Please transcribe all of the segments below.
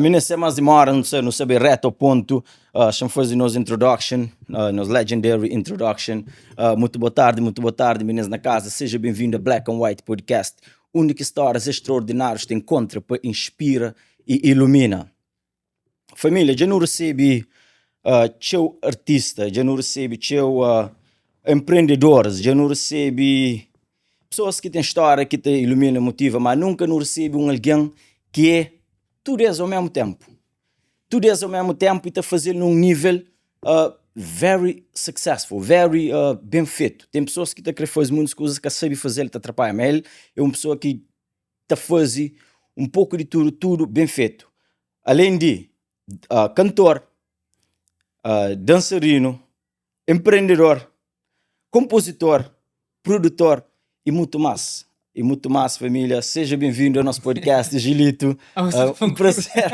Minha mais demora, não saber reto ao ponto. Estamos fazendo nos introduction, nos legendary introduction. Muito boa tarde, meninas na casa. Seja bem-vindo a Black and White Podcast. Única histórias extraordinárias te encontra para inspira e ilumina. Família, já não recebe teu artista, já não recebe teu empreendedores, já não recebe pessoas que têm história, que te ilumina, motiva, mas nunca não recebe alguém que é tudo isso ao mesmo tempo. Tudo isso ao mesmo tempo e está fazendo num nível very successful, very bem feito. Tem pessoas que estão a querer fazer muitas coisas que sabem fazer, ele está atrapalhando, mas ele é uma pessoa que está fazendo um pouco de tudo bem feito. Além de cantor, dançarino, empreendedor, compositor, produtor e muito mais. E muito mais, família. Seja bem-vindo ao nosso podcast, Gilito. Um prazer.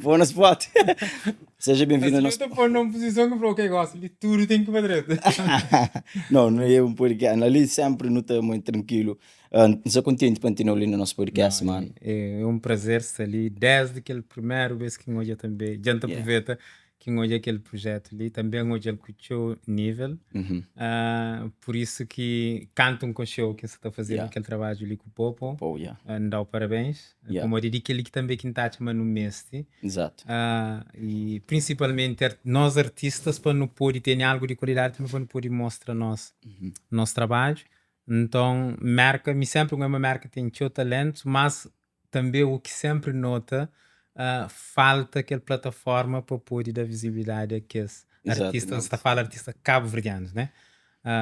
Põe no spot. Seja bem-vindo ao nosso... Eu estou numa posição que eu gosto de tudo, tem que fazer. Não é um podcast. Ali sempre não está muito tranquilo. Estou contente para continuar ali no nosso podcast, mano. É um prazer estar ali. Desde aquele primeiro vez que hoje também. Já aproveita que hoje aquele projeto ali. Também hoje ele curtiu nível. Por isso que cantam com o show que você está fazendo aquele trabalho ali com o Popo. Dá parabéns. Como eu digo, aquele que também que está no mestre. Exato. E principalmente nós artistas para não poder ter algo de qualidade também para não poder mostrar nosso trabalho. Então, marca-me sempre uma marca que tem seu talento, mas também o que sempre nota, falta aquela plataforma para poder dar visibilidade a que artistas, está falando artistas cabo-verdianos, né?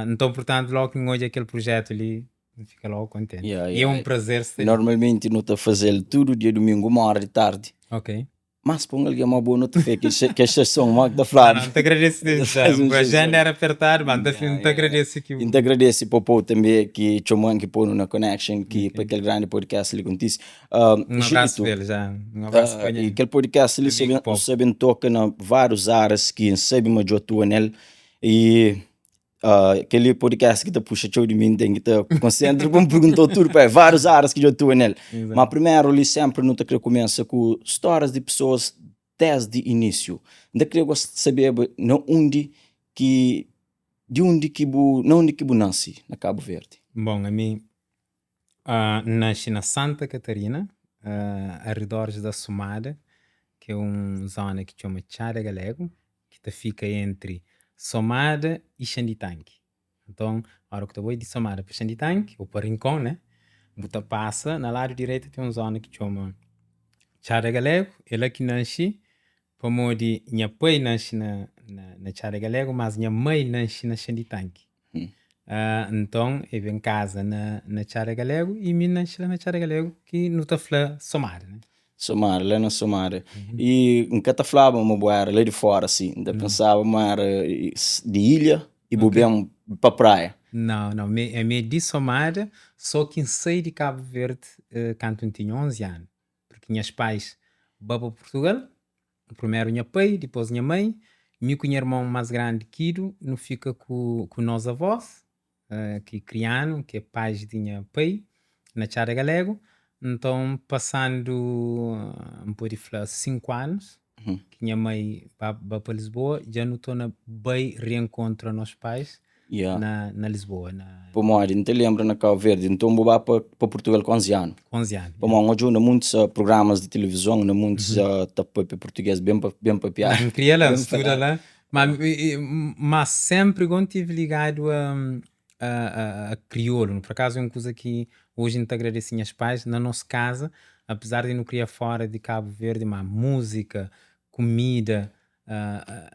Então, portanto, logo que hoje aquele projeto ali, fica logo contente. E é um prazer estar. Normalmente não está fazendo tudo dia domingo, 1h da tarde. Ok. Mas põe alguém uma boa nota que esta são uma da Flávia. Não te agradeço desde a agenda era apertar, mas não te agradeço aqui. Te agradeço por também que chamou que põe na connection que para aquele grande podcast ali contigo. Um abraço para ele já. Um abraço para ele. E aquele podcast ele sabem toca na várias áreas que sabe mais atua nele e aquele podcast que te puxa show de mim tem que te concentrar para me perguntar tudo para várias áreas que eu atuo nele. Mas primeiro ele sempre não te começa com histórias de pessoas desde o início. Ainda queria saber onde que nasce na Cabo Verde. Bom, a mim nasci na Santa Catarina, arredores da Somada, que é uma zona que chama Chara Galego, que fica entre Somada e Xanditanque. Então, a hora que eu vou de Somada para Xanditanque, ou para Rincón, né? Você passa, na lado direito tem uma zona que chama Chara Galego, ela que nasce, como de minha pai nasce na Chara Galego, mas minha mãe nasce na Xanditanque. Então, eu venho em casa na Chara Galego e me nasci lá na Chara Galego, que não está falando Somada, né? Somar, lá na Somar. E nunca te falava uma boa lá de fora, assim. Ainda pensava uma de ilha e bobemos para praia. Não, é meio de Somar, só que saí de Cabo Verde quando eu tinha 11 anos. Porque meus pais vão para Portugal, primeiro minha pai, depois minha mãe, meu irmão mais grande, Kiro, não fica com nós avós, que criaram, que é pais de minha pai, na Chara Galego. Então, passando um pouco de 5 anos, que minha mãe vai para Lisboa, já não estou na bem reencontro aos pais na Lisboa. Para mim, não te lembro na Cabo Verde, então vou para Portugal com 11 anos. 11 anos. Para mim, hoje há muitos programas de televisão, há muitos português bem para piar. Não queria lá, estuda lá. Mas sempre eu tive ligado a crioulo. Por acaso é uma coisa que hoje não te agradeço aos pais. Na nossa casa, apesar de não criar fora de Cabo Verde, mas música, comida,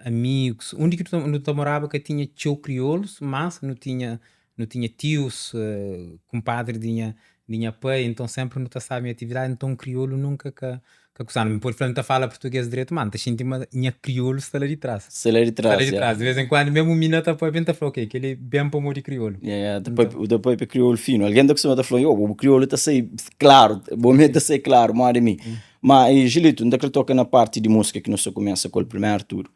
amigos. Onde que eu morava que tinha tio crioulos, mas não tinha tios, compadre de minha pai, então sempre não estava a minha atividade, então crioulo nunca que acusaram. Por exemplo, fala português direito, mano, te senti uma crioulo está lá de trás. Está lá de trás, de vez em quando, mesmo o menino está para bem, falou, ok, que ele é bem para morrer crioulo. Depois para crioulo fino. Alguém da costuma falar, o crioulo está sei claro, o momento está sei claro, mais de mim. Mas, Gilito, ainda que toca na parte de música que não só começa com o primeiro tour.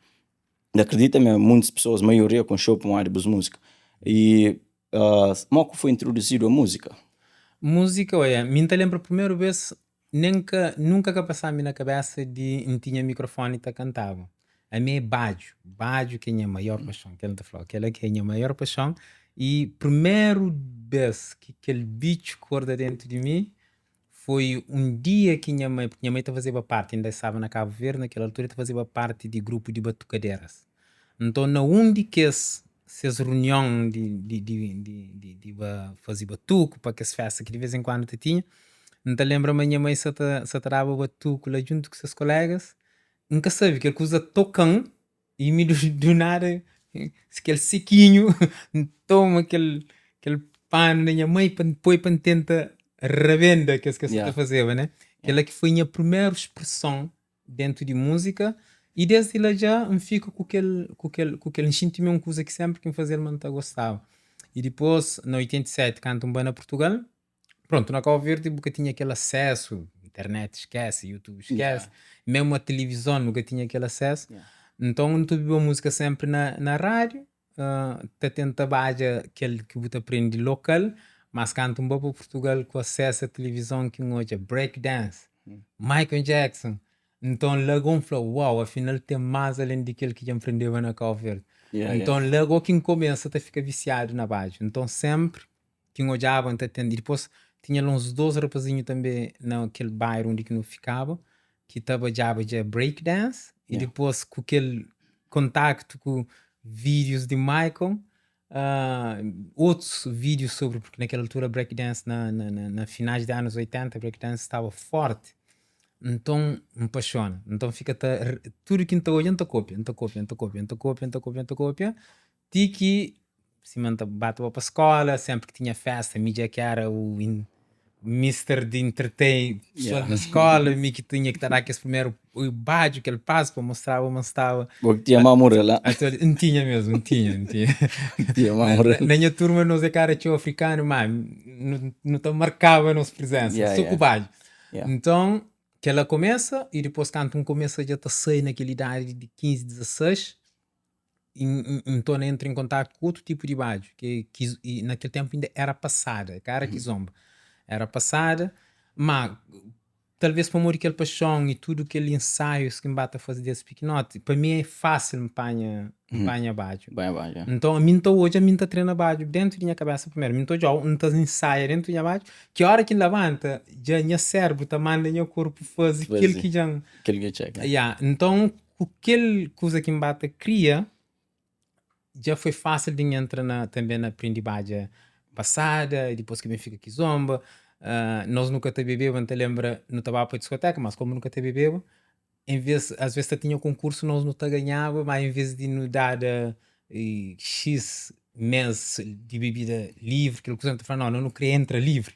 Acredita-me, muitas pessoas, a maioria com show para uma área de música. E como foi introduzido a música? Música, olha, me lembro a primeira vez nunca que passava na cabeça de não tinha microfone e tá cantava. A minha é Badio que é a minha maior paixão, que ele tá falando, aquela que é a minha maior paixão. E primeiro vez que aquele bicho corda dentro de mim foi um dia que porque minha mãe tá fazendo parte, ainda estava na Cabo Verde, naquela altura tá fazendo parte de grupo de batucadeiras. Então, na onde que essas reuniões de fazer batuco, para que as festas que de vez em quando te tinha, não te lembra a minha mãe se trava batuco lá junto com seus colegas, nunca sabe que ele usa tocão e me do nada, se aquele sequinho, toma aquele pano da minha mãe para depois para tentar revenda que você está fazendo, né? Aquela que foi a minha primeira expressão dentro de música e desde lá já me fico com aquele sentimento, coisa que sempre que me fazia ele gostava. E depois, no 87, canto um banda Portugal. Pronto, na Cabo Verde nunca tinha aquele acesso, internet esquece, YouTube esquece, mesmo a televisão nunca tinha aquele acesso. Então tu viu a música sempre na rádio, tá tenta baixar aquele que você aprende local, mas canto um pouco Portugal com acesso à televisão que hoje é breakdance, Michael Jackson. Então logo falou, uau, afinal tem mais além daquele que já aprendeu na Cabo Verde. Então logo quem começa a ficar viciado na base. Então sempre quem olhava, e depois tinha uns 12 rapazinhos também naquele bairro onde eu ficava, que estava já breakdance, e depois com aquele contacto com vídeos de Michael, outros vídeos sobre, porque naquela altura breakdance, na finais dos anos 80, breakdance estava forte. Então me apaixona. Então fica tudo que estou olhando, cópia. Que se bate para a escola, sempre que tinha festa, mídia que era o Mr. de Entertain, pessoal na escola, me que tinha que estar aqui esse primeiro badge que ele passa para mostrar como estava. Porque tinha uma morela. Não tinha mesmo, não tinha. Tinha uma morela. Na minha turma, nós é cara tinha africano, mas não te marcava a nossa presença, só com o badge. Então, que ela começa e depois quando começa já a sair naquela idade de 15, 16, então entra em contato com outro tipo de badge, que naquele tempo ainda era passada, cara que zomba. Era passada, mas talvez para morrer aquele paixão e tudo aquele ensaio que me bate a fazer desse pequenote, para mim é fácil me panha baixo. Então a mim hoje a mim tá treina baixo dentro da minha cabeça primeiro, mim já não tá ensaia dentro da minha baixo, que a hora que levanta já minha cérebro tá manda meu corpo fazer aquilo que já check. Então aquele coisa que me bate cria já foi fácil de entrar também na aprendizagem passada, e depois que me fica aqui zomba. Nós nunca te bebeu, não te lembra, não estava para a discoteca, mas como nunca te bebeu, às vezes tinha concurso, nós não te ganhava, mas em vez de nos dar X meses de bebida livre, que o cliente falou, não queria entrar livre.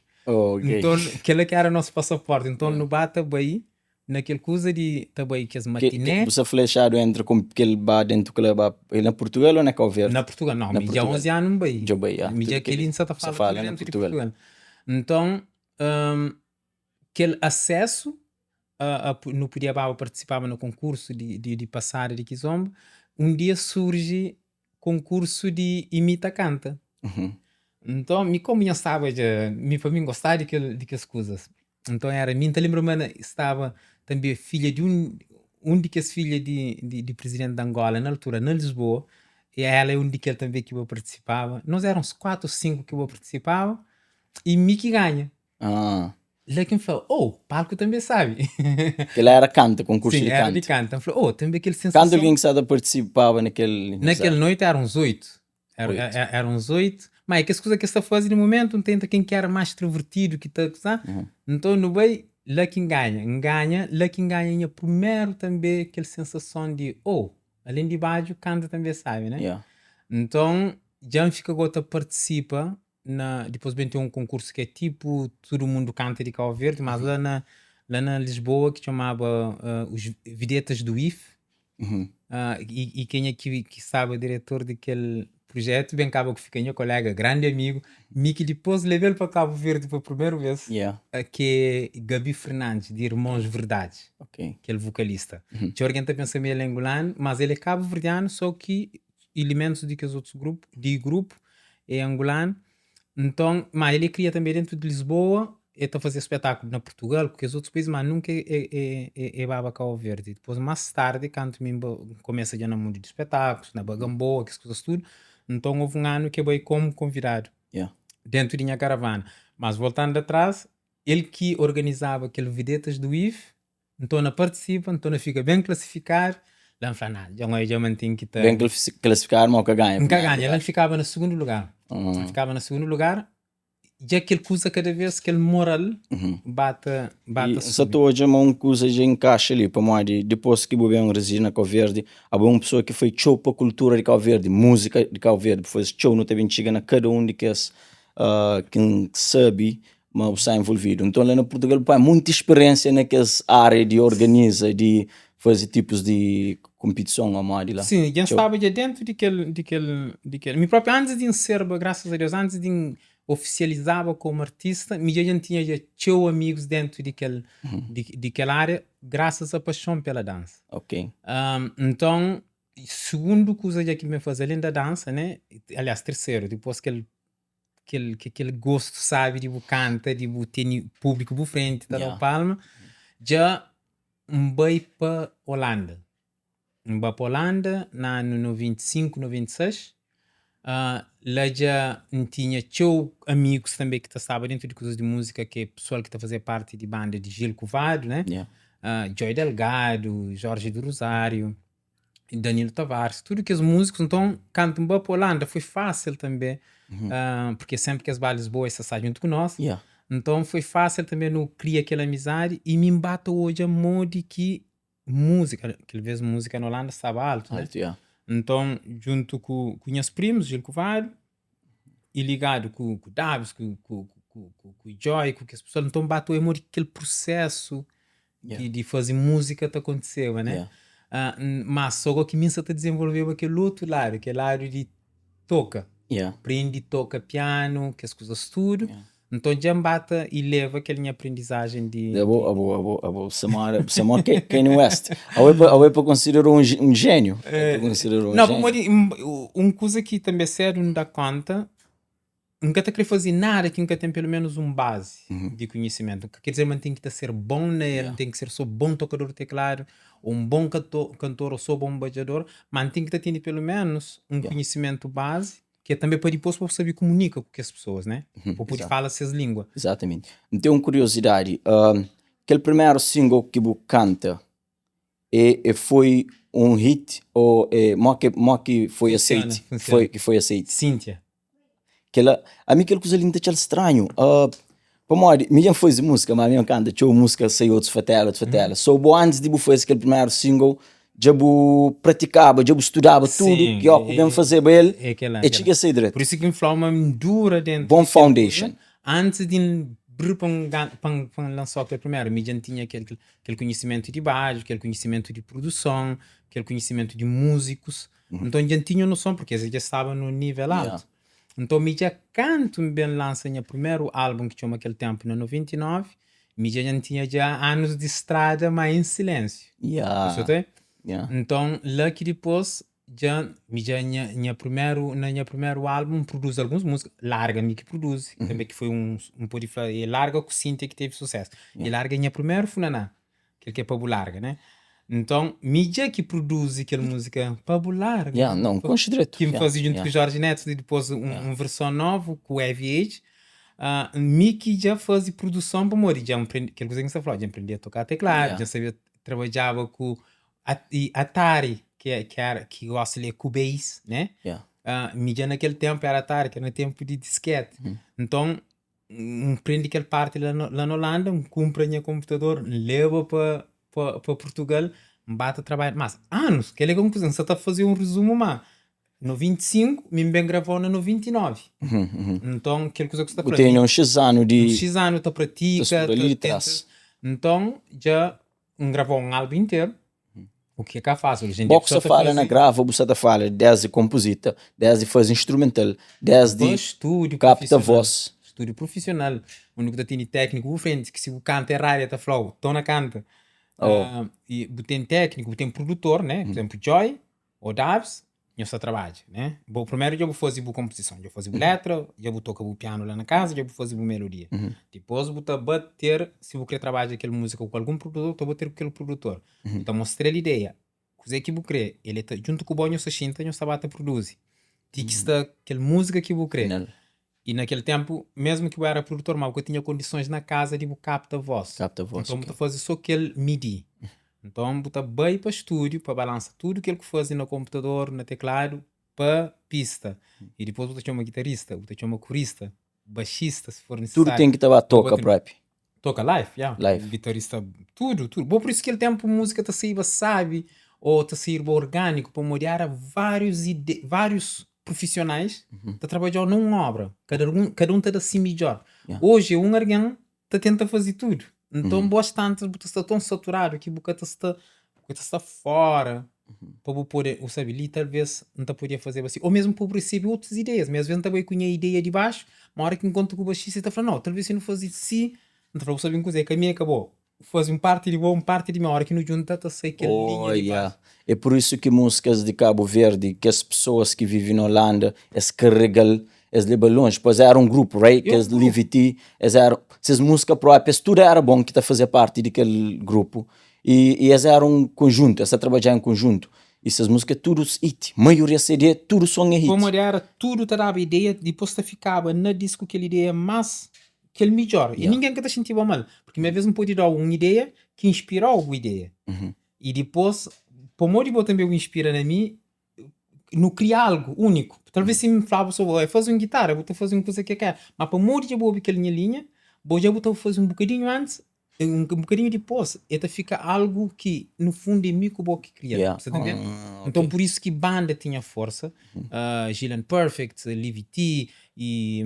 Então, aquele que era o nosso passaporte. Então, no bata bem, naquele coisa de também que as matiné. Você flechado entra com aquele bar dentro que leva ele na Portugal ou na Cabo Verde? Na Portugal, não, me já 11 anos bem. Já bem, me já aquele em Santa Fala dentro de Portugal. Então, aquele acesso não podia participar no concurso de passar de Kizomba. Um dia surge concurso de imita canta. Então, como eu estava já, para mim gostar de aquelas coisas. Então era, mim te lembro, mano, estava também filha de um de que as filhas de presidente de Angola na altura, na Lisboa, e ela é um de que ele também que eu participava. Nós éramos 4 ou 5 que eu participava e me que ganha. Lá quem falou, palco também sabe. Que ela era canta, concurso Sim, de era canto. de canto. Então falou, também aquele sensação. Quando alguém que estava participava naquele noite eram uns 8. Eram uns 8. Mas que as coisas que está fazendo no momento, tenta quem quer mais extrovertido, que está, então no bem, lá quem ganha, lá quem ganha primeiro também aquela sensação de, além de baixo, canta também sabe, né? Então, já fica agora participa, depois bem tem um concurso que é tipo, todo mundo canta de Cabo Verde, mas lá na Lisboa, que chamava os Videtas do IF, e quem é que sabe o diretor daquele projeto, bem acaba que fica meu colega, grande amigo, que depois levei ele para Cabo Verde pela primeira vez, que é Gabi Fernandes, de Irmãos Verdade, que é o vocalista. Tinha alguém que pensa meio angolano, mas ele é cabo-verdiano, só que elementos de que os outros grupo é angolano. Então, mas ele cria também dentro de Lisboa, tá fazer espetáculo na Portugal, porque os outros países, mas nunca baba Cabo Verde. Depois, mais tarde, quando começa já no mundo de espetáculos, na Bagamboa, que coisas tudo, então houve um ano que eu fui como convidado Yeah. dentro da minha caravana. Mas voltando atrás, ele que organizava aquele Vedetas do IF, então não participa, então não fica bem classificado, não fala nada, já mantinha que tá. Bem classificar, mas que ganha. Nunca ganha, ele ficava no segundo lugar. Uhum. Ficava no segundo lugar, já que ele usa cada vez que ele moral bate E só estou hoje uma coisa de encaixa ali, para mim, depois que eu venho residir na Cabo Verde, há uma pessoa que foi show para a cultura de Cabo Verde, música de Cabo Verde, foi show, não teve chega na cada um de que quem sabe, mas está envolvido. Então lá no Portugal, há muita experiência naquelas áreas de organiza, de fazer tipos de competição a mais lá. Sim, já estava já dentro daquele. Me próprio, antes de ser, graças a Deus, antes de oficializava como artista, me já tinha já amigos dentro daquela área, graças à paixão pela dança. Ok. Então, segundo coisa já que me faz além da dança, né? Aliás, terceiro, depois que aquele gosto, sabe, de canta, de ter público por frente, tá Yeah. palma, já vai para Holanda. Vai para Holanda no 95, 96. Lá já tinha amigos também que estavam dentro de coisas de música, que é pessoal que está a fazer parte de banda de Gil Covado, né? Yeah. Joy Delgado, Jorge do Rosário, Danilo Tavares, tudo que os músicos, então, quando para a Holanda foi fácil também, porque sempre que as balas boas saem junto com nós, Yeah. então foi fácil também no criar aquela amizade e me embato hoje a modo que música, que vez música na Holanda estava alto, né? Yeah. Então, junto com meus primos, Gil Covalho, e ligado com o Davis, com o Joy, com as pessoas, então bateu aquele processo de fazer música que aconteceu, né? Yeah. Mas só que minha está desenvolveu aquele outro lado, aquele lado de toca. Yeah. Aprende, toca piano, que as coisas tudo. Yeah. Então já bata e leva aquela minha aprendizagem de... Abo, Samara Kanye West. Eu para considerar um gênio. Não, uma coisa que também sério não dá conta, nunca te querer fazer nada que nunca tem pelo menos um base de conhecimento. Quer dizer, mas tem que ser bom nele, tem que ser só bom tocador de teclado, ou um bom cantor, ou só bom bajador, mas tem que ter pelo menos um conhecimento base, que é também para depois para saber comunicar com as pessoas, né? Para poder falar essas línguas. Exatamente. Então, uma curiosidade, aquele primeiro single que você canta, foi um hit ou que foi aceito? Foi aceito. Cíntia. A mim aquela coisa ali está estranho. Para mim, já foi música, mas a minha canta, tinha música, saiu outros fatela. So, antes de fazer aquele primeiro single, já praticava, já estudava tudo que eu podia fazer para ele, e tinha que sair direto. Por isso que infla uma dura dentro. Bom foundation. Antes de para lançar aquele primeiro, me já tinha aquele conhecimento de base, aquele conhecimento de produção, aquele conhecimento de músicos. Então já tinha noção, porque eles já estavam no nível alto. Yeah. Então, me já canto bem lança o primeiro álbum que tinha naquele tempo, no 99, me já tinha anos de estrada, mas em silêncio. Yeah. Então, lá que depois, já primeiro álbum produz algumas músicas, Larga me que produz, também que foi um e Larga com Cíntia que teve sucesso. E Larga minha primeiro Funaná, que é Pablo Larga, né? Então, mídia que produz aquela música popular, não, com direito. que me fazia junto com o Jorge Neto, e depois uma versão nova com o Heavy Age, Mickey já fazia produção para morrer, já aprendi, aquela coisa que você falou, já aprendi a tocar teclado, já sabia, trabalhava com Atari, que gosta de Cubase, né? Mídia naquele tempo era Atari, que era no tempo de disquete. Então, aprendi aquela parte lá na Holanda, compra o computador, leva para Portugal, bate a trabalhar. Mas anos, que é legal, você está a fazer um resumo, mas no 25, me bem gravou no 29. Então, aquela coisa que você está falando. Tem um X ano de... X ano, tu pratica. Então, já gravou um álbum inteiro. O que é que faz? Você fala na grava, você fala desde composita, desde faz instrumental, desde capta voz. Estúdio profissional. O único que tem técnico, o frente, que se o canta é rádio, está flow, tô na canta. E tem técnico, tem produtor, né? Por exemplo, Joy, ou Davis, eu só trabalho, né? Bom, primeiro eu vou fazer boa composição, eu vou fazer letra, eu vou tocar o piano lá na casa, eu vou fazer boa melodia. Depois vou bater, se eu querer trabalhar aquela música com algum produtor, eu vou ter aquele produtor. Então mostrar a ideia, coisa que eu vou querer, ele tá junto com o banho se sinta, eu sabata produz. Que está aquela música que eu vou querer. Final. E naquele tempo, mesmo que eu era produtor, mas eu tinha condições na casa de capta a voz. Capta a voz, Então, ok. eu fazer só aquele MIDI. Então, eu bem para o estúdio, para balançar tudo aquilo que fazia no computador, no teclado, para pista. E depois eu chamo guitarrista, eu chamo corista, baixista, se for necessário. Tudo tem que estar a toca, próprio. Toca live, yeah. Live. Guitarrista, tudo. Bom, por isso que aquele tempo a música está saindo, sabe, ou está saindo orgânico, para molhar a vários profissionais tá trabalhando numa obra. Cada um está assim melhor. Yeah. Hoje, alguém está tentando fazer tudo. Então, bastante, você está tão saturado que você está fora. Para poder, ou sabe, ali talvez não tá podia fazer assim. Ou mesmo para receber outras ideias. Mas às vezes também com a ideia de baixo, uma hora que encontro com o baixista, está falando, não, talvez se não fosse assim, não falou, sabe, coisa, que a minha acabou. Faz parte de bom, parte de minha hora que não junta, tá sei que é linha de baixo. É por isso que músicas de Cabo Verde, que as pessoas que vivem na Holanda, eles carregam, eles levam longe, pois era um grupo, right? Que eles Livity, essas músicas próprias, tudo era bom que tá fazer parte daquele grupo. E eles eram um conjunto, eles trabalhavam em conjunto. E essas músicas, tudo hit, maioria CD, tudo som é hit. Como era, tudo te dava ideia, depois te ficava na disco aquela ideia, mas aquele melhor. E ninguém que te sentia mal. Porque às vezes não pode dar uma ideia que inspirou alguma ideia. E depois, por modo de também inspira na mim, não criar algo único. Talvez se me falava sobre, fazer uma guitarra, vou fazer uma coisa que eu quero. Mas por modo de eu ouvir aquela linha, vou já fazer um bocadinho antes, um bocadinho depois, e fica algo que no fundo é mim que eu queria. Você tá entendendo? Então por isso que banda tinha força. Gillian Perfect, Livy T e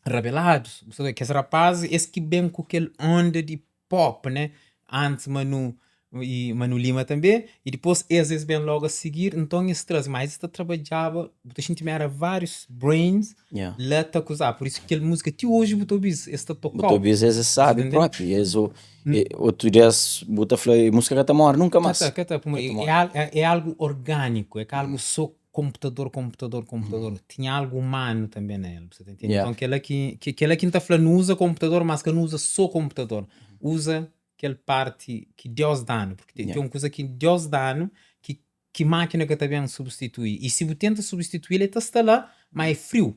Rebelados. Que esse rapaz, esse que bem com aquele onda de pop, né? Antes Manu e Manu Lima também, e depois esses bem logo a seguir, então esse traz mais, esta trabalhava, a gente era vários brains, lá tá acusar, por isso que aquela música até hoje botou bis, esta tocou. Botou bis, eles sabem próprio, eles outro dia botou música que tá morre, nunca mais. É algo orgânico, é algo só computador, tinha algo humano também nele, você tá entendendo? Então aquela que não tá falando, não usa computador, mas que não usa só computador, usa aquela parte que Deus dá, porque tem uma coisa que Deus dá, que máquina que também substitui. E se você tenta substituir, ele está lá, mas é frio.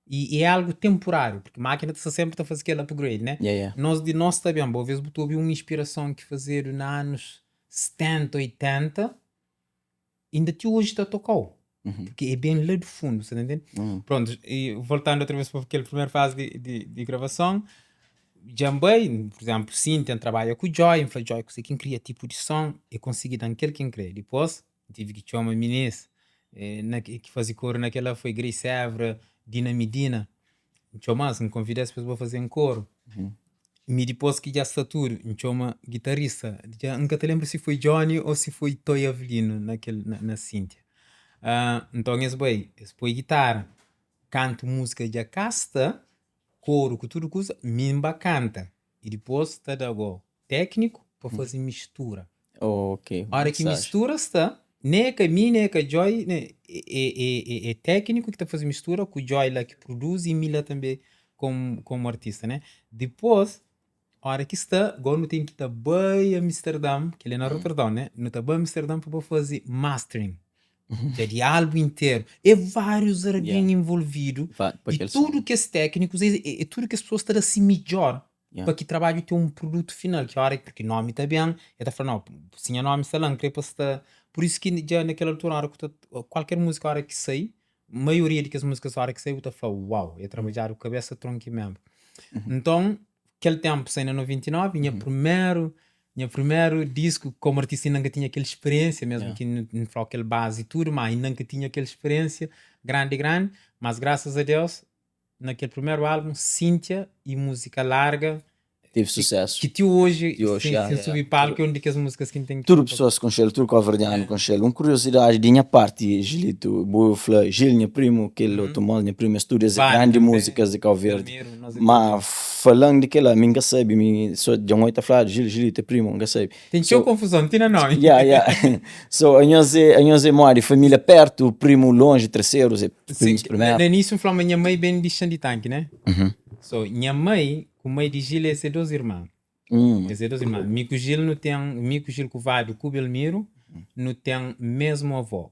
E é algo temporário, porque a máquina está sempre a fazer aquele upgrade, né? Nós também, às vezes, eu ouvi uma inspiração que fazer nos anos 70, 80, ainda até hoje está a tocar. Porque é bem lá do fundo, você entende? Pronto, e voltando outra vez para aquela primeira fase de gravação, Jambei, por exemplo, sim, tem trabalho com o Joy, falei, Joy, você quem cria tipo de som, e consegui dar aquele quem cria. Depois, tive que chamar uma menina que fazia coro naquela, foi Grace Evra, Dina Medina. Chamar, se me convidasse para fazer um coro. E depois que já está tudo, chama guitarrista. Já nunca te lembro se foi Johnny ou se foi Toy Avelino na Cíntia. Então, esse foi guitarra, canto música de casta, coro, que tudo coisa, mimba canta. E depois está dando técnico para fazer mistura. Ok. A hora que mistura está, nem que a mim, nem que a Joy, né, é técnico que está fazendo mistura, com o Joy lá que produz e Mila também como artista, né? Depois, a hora que está, agora não tem que estar bem a Amsterdã, que ele é na Rotterdam, né? Não está bem a Amsterdã para fazer mastering. Já de álbum inteiro. É vários alguém envolvido. E tudo que é técnicos, é tudo que as pessoas estão assim melhor. Para que trabalhe ter um produto final. Que a hora porque nome está bem. Eu estou falando, não, se o nome está lá, creio que está. Por isso que já naquela altura, a hora que qualquer música, a hora que sai, a maioria das músicas, a hora que sai, eu estou falando, uau, é trabalhar o cabeça tronco mesmo. Então, aquele tempo, sai no 99, meu primeiro disco como artista nunca tinha aquela experiência, mesmo que não falou aquele base e tudo, mas nunca tinha aquela experiência grande, mas graças a Deus, naquele primeiro álbum, Cíntia e música larga, Teve sucesso. Que tu hoje, Que hoje, sem subir palco, é uma das músicas que tem que... Tudo pessoas com Shell, tudo covardiano com Shell. Uma curiosidade de minha parte, Gilito, boa fala, Gil, minha primo, que ele tomou, minha prima estuda as grandes músicas de Cabo Verde. Mas falando de que lá, minha sabe, só de um oito falar, Gil, teu primo, minha sabe. Tem que confusão, não tem nome. Yeah. So, a nós mora família perto, primo longe, terceiros, primos primeiro. No início, falava, minha mãe bem de Xanditanque, né? So, minha mãe, com a mãe de Gil, é ser 2 irmãos. É 2 irmãos. Mico Gil não tem, Mico Gil Covado, com Belmiro, não tem mesmo avó,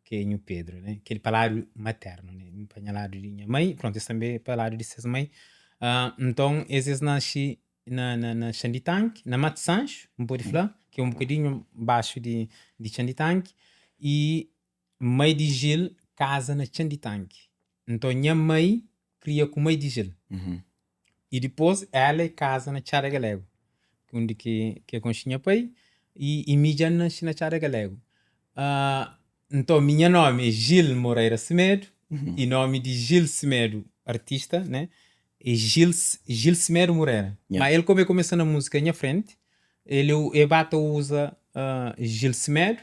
que é o Pedro, né? Que é o palário materno, né? O palário de minha mãe, pronto, esse também é palário de sua mãe. Então, esses nasci na Xanditanque, na Mato Sancho, pode falar, que é um bocadinho abaixo de Xanditanque, e mãe de Gil casa na Xanditanque. Então, minha mãe cria com mãe de Gil. E depois ela casa na Chara Galego, onde que é com minha pai, e mídia nasce na Chara Galego. Então, minha nome é Gil Moreira Semedo, e nome de Gil Semedo, artista, né? É Gil Semedo Moreira. Mas ele, como começou na música na frente, ele usa Gil Semedo,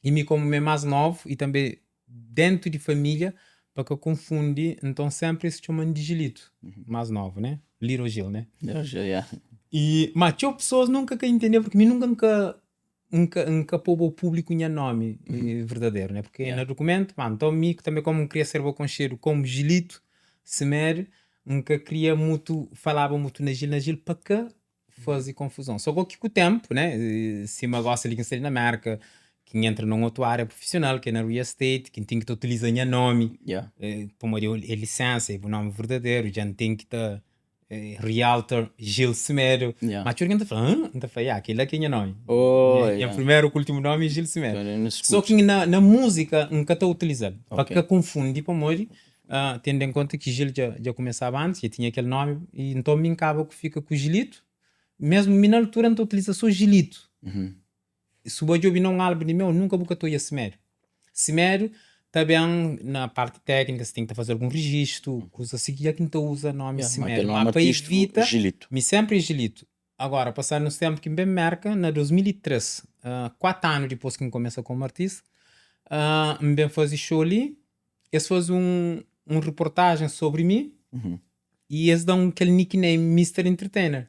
e me como é mais novo, e também dentro de família, para que eu confundi, então sempre se chamam de Gilito, mais novo, né? Little Gil, né? Mas tinha pessoas nunca que entenderam, porque eu nunca pôs o público em nome verdadeiro, né? Porque no documento, então eu também como queria ser com cheiro como Gilito, Semer, nunca queria muito, falava muito na Gil, para que fazer confusão. Só que com o tempo, né? Se me gosta de ser na marca, quem entra numa outra área profissional, que é na real estate, quem tem que utilizar o nome, para uma licença, o nome verdadeiro, já tem que estar Realtor Gil Semedo. Mas tu ainda fala, aquele aqui é o nome. E o primeiro, o último nome é Gil Semedo. Só que na música nunca está utilizado. Para que confunde, para morrer, tendo em conta que Gil já começava antes, já tinha aquele nome, e então me acaba que fica com o Gilito. Mesmo na altura, não utiliza só Gilito. Se eu ouvir um álbum de meu, nunca vou ter Semedo. Semedo, também na parte técnica, você tem que fazer algum registro, coisa assim, que quem usa nome Semedo. Mas para evita, me sempre é Gilito. Agora, passar nos tempos que me marca, na 2003, 4 anos depois que eu começo como artista, me fazer show ali, eles fazem uma reportagem sobre mim, e eles dão aquele nickname Mr. Entertainer.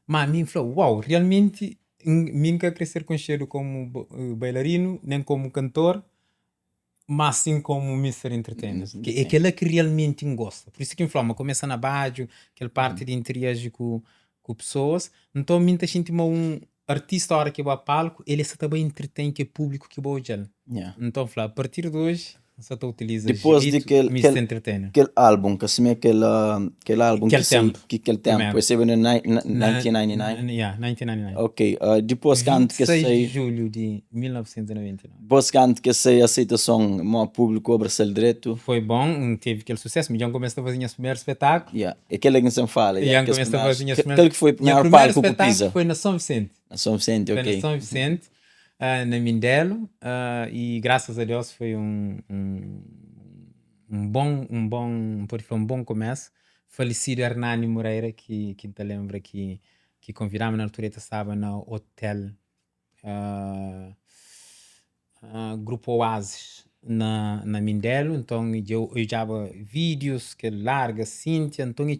Mas me falou, uau, realmente nunca crescer com cheiro como bailarino, nem como cantor, mas sim como Mr. Entertainer. Que é aquela que realmente gosta. Por isso que me começa na bádio, aquela parte de interagir com pessoas. Então, muita gente um artista, a hora que vai a palco, ele só também entretém que é público que vai hoje. Então, a partir de hoje, só tu utiliza depois de aquele álbum, que assim aquele álbum que tempo, foi sempre em 1999. 1999. Ok, depois canto que 26 sei de julho de 1999. Depois canto que sei aceitação, o público abraça direito. Foi bom, teve aquele sucesso, mas já começou a fazer os primeiros espetáculos. Aquele que se fala. Já começou a fazer os primeiros. Aquele que foi o primeiro palco para Pisa. Foi na São Vicente. Na São Vicente, ok. Foi na São Vicente. Na Mindelo, e graças a Deus foi um bom começo. Falecido Hernani Moreira, que te lembra que convidamos na altura, estava no hotel Grupo Oasis na Mindelo. Então eu já vídeos que larga Cíntia, então eu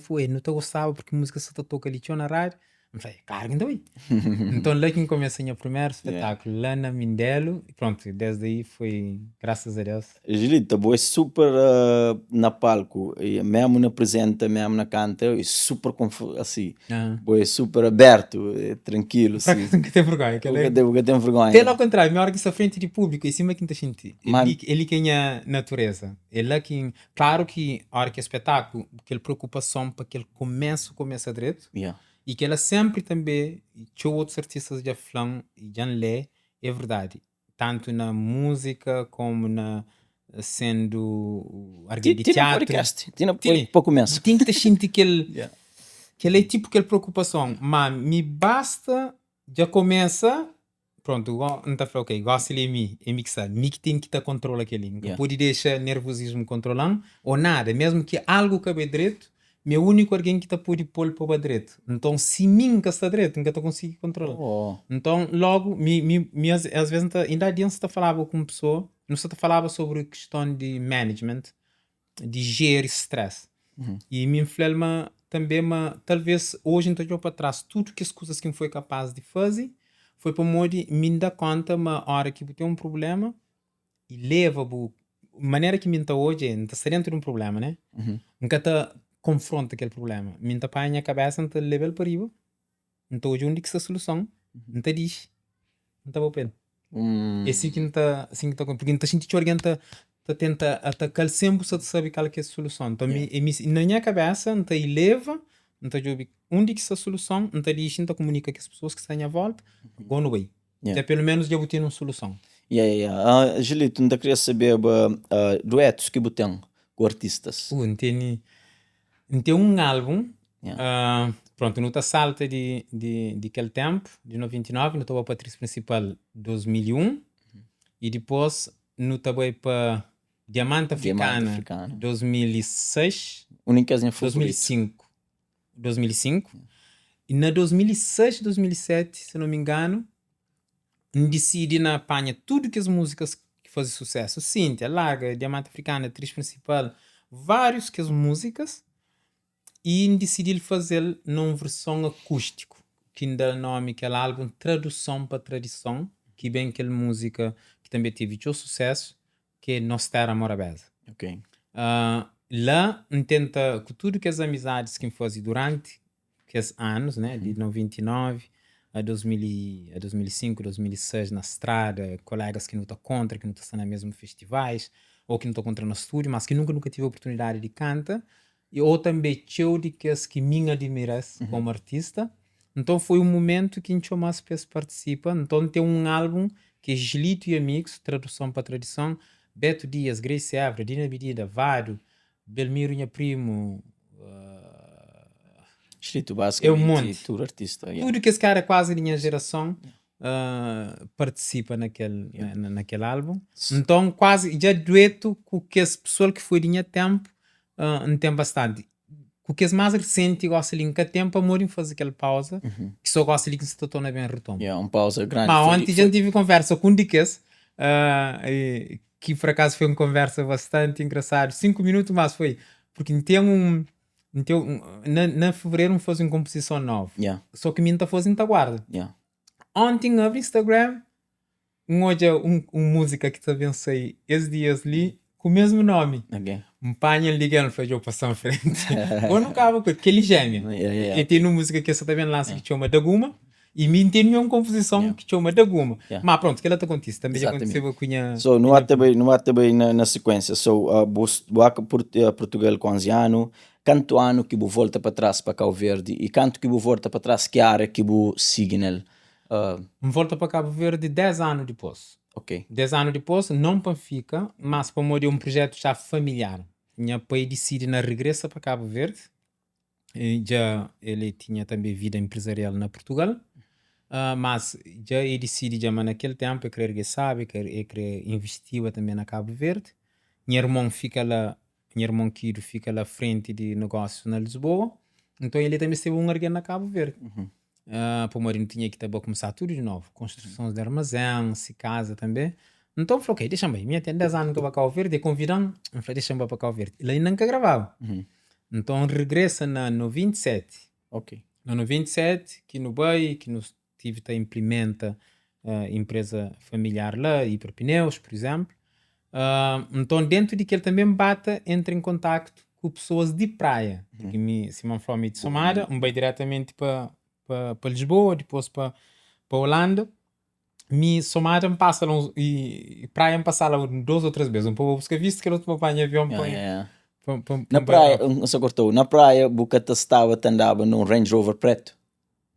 foi, não te gostava porque a música só toca ali na rádio. Eu falei, claro, então lá que comecei o primeiro espetáculo, lá na Mindelo, e pronto, desde aí foi, graças a Deus. Gilito, boa super na palco, e mesmo na apresenta, mesmo na canta, é super assim, boa super aberto, tranquilo. Assim. Nunca tem vergonha. Nunca tem vergonha. Pelo contrário, minha hora que está frente de público, em cima que está sentindo. Ele que é a natureza. Ele que, claro que a hora que é espetáculo, aquela preocupação para que ele começa direito. E que ela sempre também, tinha outros artistas já falam e já lê, é verdade. Tanto na música como na sendo arte de teatro. Tinha para começar. Tem que sentir que ele é tipo aquela preocupação. Mas me basta, já começa, pronto, não está falando, ok, gosta de mim, é mixado. Me que tem que estar controlando aquele. Não pode deixar nervosismo controlando, ou nada. Mesmo que algo cabe direito, meu único alguém que está pode pôr para direito. Então, se mim que está direito, nunca está conseguir controlar. Oh. Então, logo, às vezes, ainda há dias, você falava com uma pessoa, não se falava sobre questão de management, de gerir stress. E me inflama também, talvez hoje, então, eu para trás, tudo que as coisas que me foi capaz de fazer, foi para me dar conta, uma hora que eu tenho um problema, e leva, maneira que me está hoje, está dentro de um problema, né? Nunca está confronta aquele problema. Me está para a minha cabeça, está level para riba, então hoje, onde que está a solução, não está diz, não está bom pena. Esse que não está, assim, porque não está sentindo que alguém está tenta atacar sempre para saber qual é a solução. Então, na minha cabeça, não está eleva, não está jovem, onde que está a solução, não está diz, não está comunica com as pessoas que estão à volta, go no way. Até pelo menos já vou ter uma solução. Julito, ainda queria saber duetos que você tem com artistas. Não tem um álbum, pronto, não está salta de aquele tempo, de 99, não estava para a atriz principal 2001, e depois não estava para Diamante Africana 2006, Única 2005, e na 2006, 2007, se não me engano, decidi na apanha tudo que as músicas que fazem sucesso, Cíntia, Larga, Diamante Africana, atriz principal, vários que as músicas, e decidi fazer numa versão acústico, que dá o nome aquele álbum Tradução para Tradição, que bem aquela música que também teve o sucesso, que é Nos Terra Morabeza. Ok. Lá, tenta, com tudo que as amizades que me fazem durante aqueles anos, né, de 99 a 2005, 2006 na estrada, colegas que não estão contra, que não estão na mesma festivais, ou que não estão contra no estúdio, mas que nunca tive a oportunidade de cantar, ou também eu de que me admirasse como artista. Então foi um momento que a gente mais participa. Então tem um álbum que é Gilito e Amigos, Tradução para Tradição, Beto Dias, Grace Évora, Dina Medida, Vário, Belmiro Inha Primo, Gilito, basicamente, um monte. tudo artista. Tudo que esse cara quase da minha geração participa naquele álbum. Então quase já dueto com que as pessoas que foi de minha tempo não tem bastante. O que é mais recente gosta de que tempo a morrer fazer aquela pausa que só gosta de que se torna bem retorno. Uma pausa grande. Mas ontem já tive conversa com o Dickes, que por acaso foi uma conversa bastante engraçada. 5 minutos, mas foi porque na fevereiro faz uma composição nova. Só que a minha está fazendo guarda. Ontem abri Instagram, música que também sei esses dias ali com o mesmo nome. Um panha ligando para eu passar em frente. Ou não acaba com aquele gêmeo. E tem uma música que você também lança que chama Daguma. E me tem uma composição que chama Daguma. Mas pronto, que ela está acontecendo. Também já aconteceu com a... So, não há também na sequência. So, Portugal com anciano, canto ano que volta para trás para Cabo Verde e canto que volta para trás que área que sigue nele. Volta para Cabo Verde 10 anos depois. Ok. 10 anos depois, não para ficar, mas para morrer um projeto já familiar. Minha pai decide na regressa para Cabo Verde. E já ele tinha também vida empresarial na Portugal. Mas já ele decide já naquele tempo, eu creio que sabe, que ele investiu também na Cabo Verde. Meu irmão fica lá, meu irmão Kiro fica lá frente de negócio na Lisboa. Então ele também esteve alguém na Cabo Verde. Para o Mourinho tinha que começar tudo de novo. Construções de armazém, se casa também. Então falou, ok, deixa-me aí. Minha tem 10 anos que eu vou para Cabo Verde. E convidam, eu falei, deixa-me para Cabo Verde. Ele ainda nunca gravava. Então regressa no 27. Ok. No 27, que no Bay, que nos tive a implementa empresa familiar lá, e para pneus, por exemplo. Então dentro de que ele também entra em contacto com pessoas de praia. Porque se me fala de Somada, vai diretamente para Lisboa, depois para Holanda. Me Somada me passa lá e praia me passa lá 2 ou 3 vezes. Um pouco buscar visto que ele outro apanha avião na praia, só cortou. Na praia, Bucata estava andava num Range Rover preto.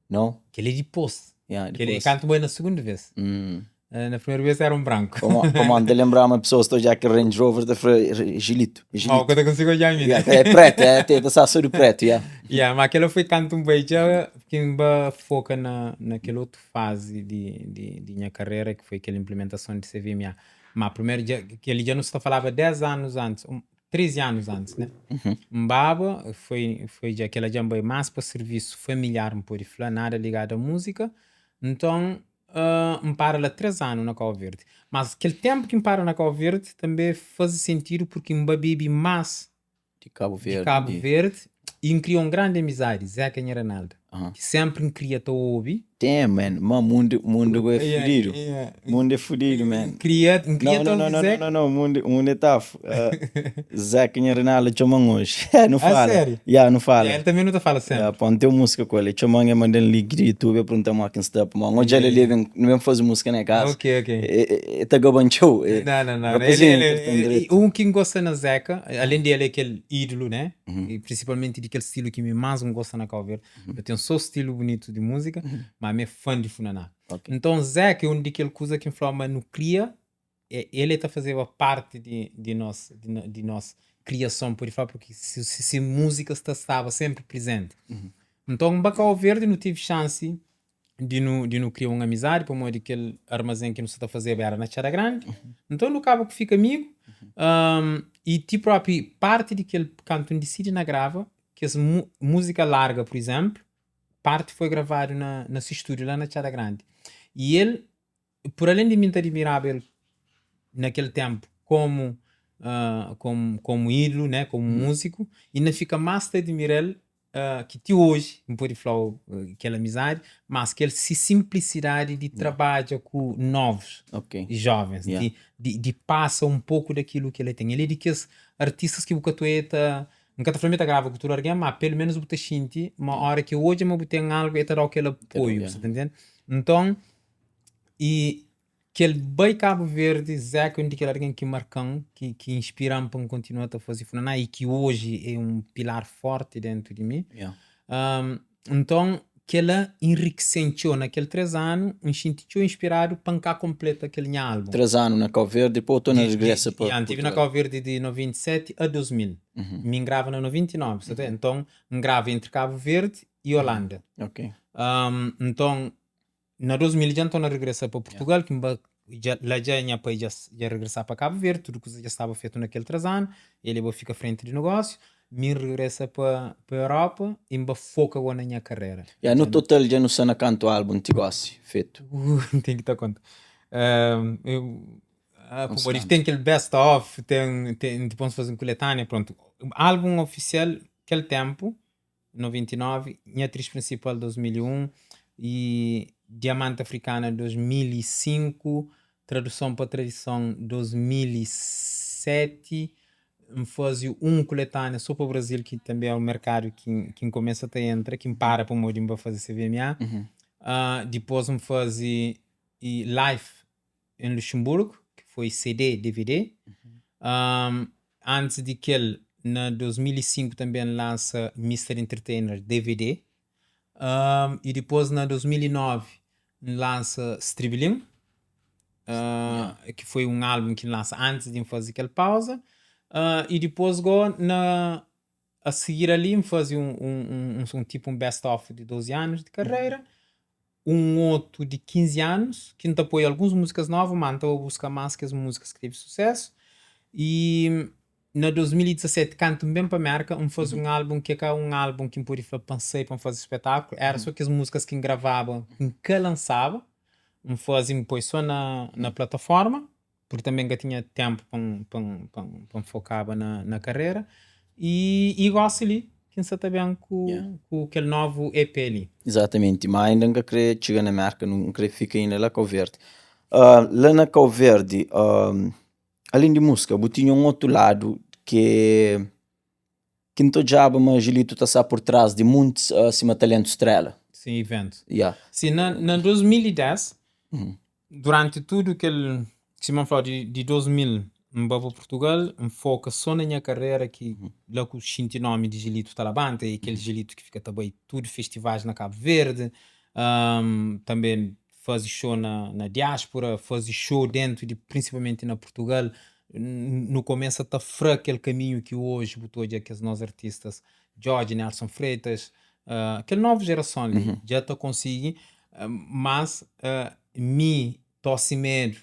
Não? Que ele é depois. Depois. Que ele canto bem na segunda vez. Na primeira vez era um branco. Como ande lembrar uma pessoa, estou já que Range Rover da Gilito. Oh, quando eu consigo já me é preto, tem só sobre preto, mas aquela foi canto bem já que me foca naquela outra fase de minha carreira, que foi aquela implementação de CVMA. Mas primeiro que ele já não se falava 10 anos antes, 13 anos antes, né? Mbaba foi já aquela jamba mais para serviço familiar, me pode falar, nada ligado à música. Então, me para lá 3 anos na Cabo Verde. Mas aquele tempo que me para na Cabo Verde também faz sentido porque me bebi mais De Cabo de Verde. Cabo Verde e me criou uma grande amizade, Zeca e Ronaldo. Aham. Que sempre me queria te ouvir. Damn, man. Mundo é fudido. Yeah. Mundo é fudido, man. Queria te Não, ouvir, Zeca. não. Mundo é tough. Zack e Renalo chamam hoje. Não A fala. sério? Yeah, não fala. Ele também não te fala sempre. Yeah, pô, tem música com ele. Chamam e mandam link de YouTube e perguntam a quem está. Hoje ele não faz música na casa. Ok. E tá gabando show. Não. Um que gosta na Zeca, além dele é aquele ídolo, né? E principalmente daquele estilo que me mais gosta na Cabo Verde. Eu tenho só estilo bonito de música, mas é fã de Funaná. Okay. Então Zeca é um daquele coisa que me fala, mas não cria, ele está fazendo parte de nossa criação, por falar, porque se música estava sempre presente. Então, em Cabo Verde não tive chance de não criar uma amizade, por modo aquele armazém que não se está a fazer era na Chara Grande. Então, no cabo que fica amigo, e tipo próprio parte daquele canto decide na grava, que essa música larga, por exemplo, parte foi gravado na seu estúdio lá na Chara Grande. E ele, por além de mim estar admirável naquele tempo como ídolo, né, como músico, ainda fica mais te admirar que te hoje, não pode falar aquela amizade, mas aquela simplicidade de trabalho com novos e jovens, de passa um pouco daquilo que ele tem. Ele é de aqueles artistas que o catueta nunca te falei grava cultura alguém, mas pelo menos o te sente uma hora que hoje eu tenho algo e te dá aquele apoio, você tá entendendo? Então, e aquele bem Cabo Verde, Zeca é alguém que marcam, que inspira-me para continuar a fazer Funaná e que hoje é um pilar forte dentro de mim. Então, que ela enriqueceu naqueles 3 anos, me sentiu inspirado para cá completa aquele álbum. 3 anos na Cabo Verde, depois estou na regressa para estive na Cabo Verde de 97 a 2000. Me grava no 99, então me grava entre Cabo Verde e Holanda. Então, na 2000 já estou na regressa para Portugal, que lá já tinha para já regressar para Cabo Verde, tudo que já estava feito naquele 3 anos, ele fica à frente de negócio, me regressa para a Europa e me foca na minha carreira. No total já não sei na quanto álbum te gosta feito. Tem que estar conta. Tem aquele best of, depois fazer um coletânea, pronto. Álbum oficial, aquele tempo, 99, minha atriz principal 2001 e Diamante Africana 2005, Tradução para Tradição 2007, me fazia um coletâneo só para o Brasil, que também é um mercado que começa a entrar, que me para para o modo de fazer CVMA. Depois me fazia live em Luxemburgo, que foi CD, DVD. Antes de que ele, na 2005, também lança Mr. Entertainer DVD. E depois, na 2009, lança Stribilim, que foi um álbum que lança antes de fazer aquela pausa. E depois, a seguir ali, me fazia um tipo um best-of de 12 anos de carreira. Um outro de 15 anos, que não apoia algumas músicas novas, mas então eu busco mais que as músicas que teve sucesso. E na 2017 canto bem para a marca, faz um álbum que é um álbum que por isso pensei para fazer espetáculo, era só que as músicas que gravava, que lançava, fazia depois só na plataforma, porque também já tinha tempo para focar na carreira, e gosto ali, quem sabe bem com aquele novo EP ali. Exatamente, mas ainda não queria chegar na marca, não queria ficar ainda lá Cabo Verde. Lá na Cabo Verde, além de música, eu tinha um outro lado que não já mas Gilito está por trás de muitos acima talento estrela. Sim, evento. Sim, na 2010, durante tudo que ele se me falou de 2000 para Portugal, foca só na minha carreira que lá com o nome de Gilito Talabante e aquele Gilito que fica também tudo festivais na Cabo Verde, também faz show na diáspora, faz show dentro de principalmente na Portugal. No começo está fraco aquele caminho que hoje botou aqueles nossos artistas Jorge, Nelson Freitas, aquela nova geração ali, já está conseguindo, mas me tosse medo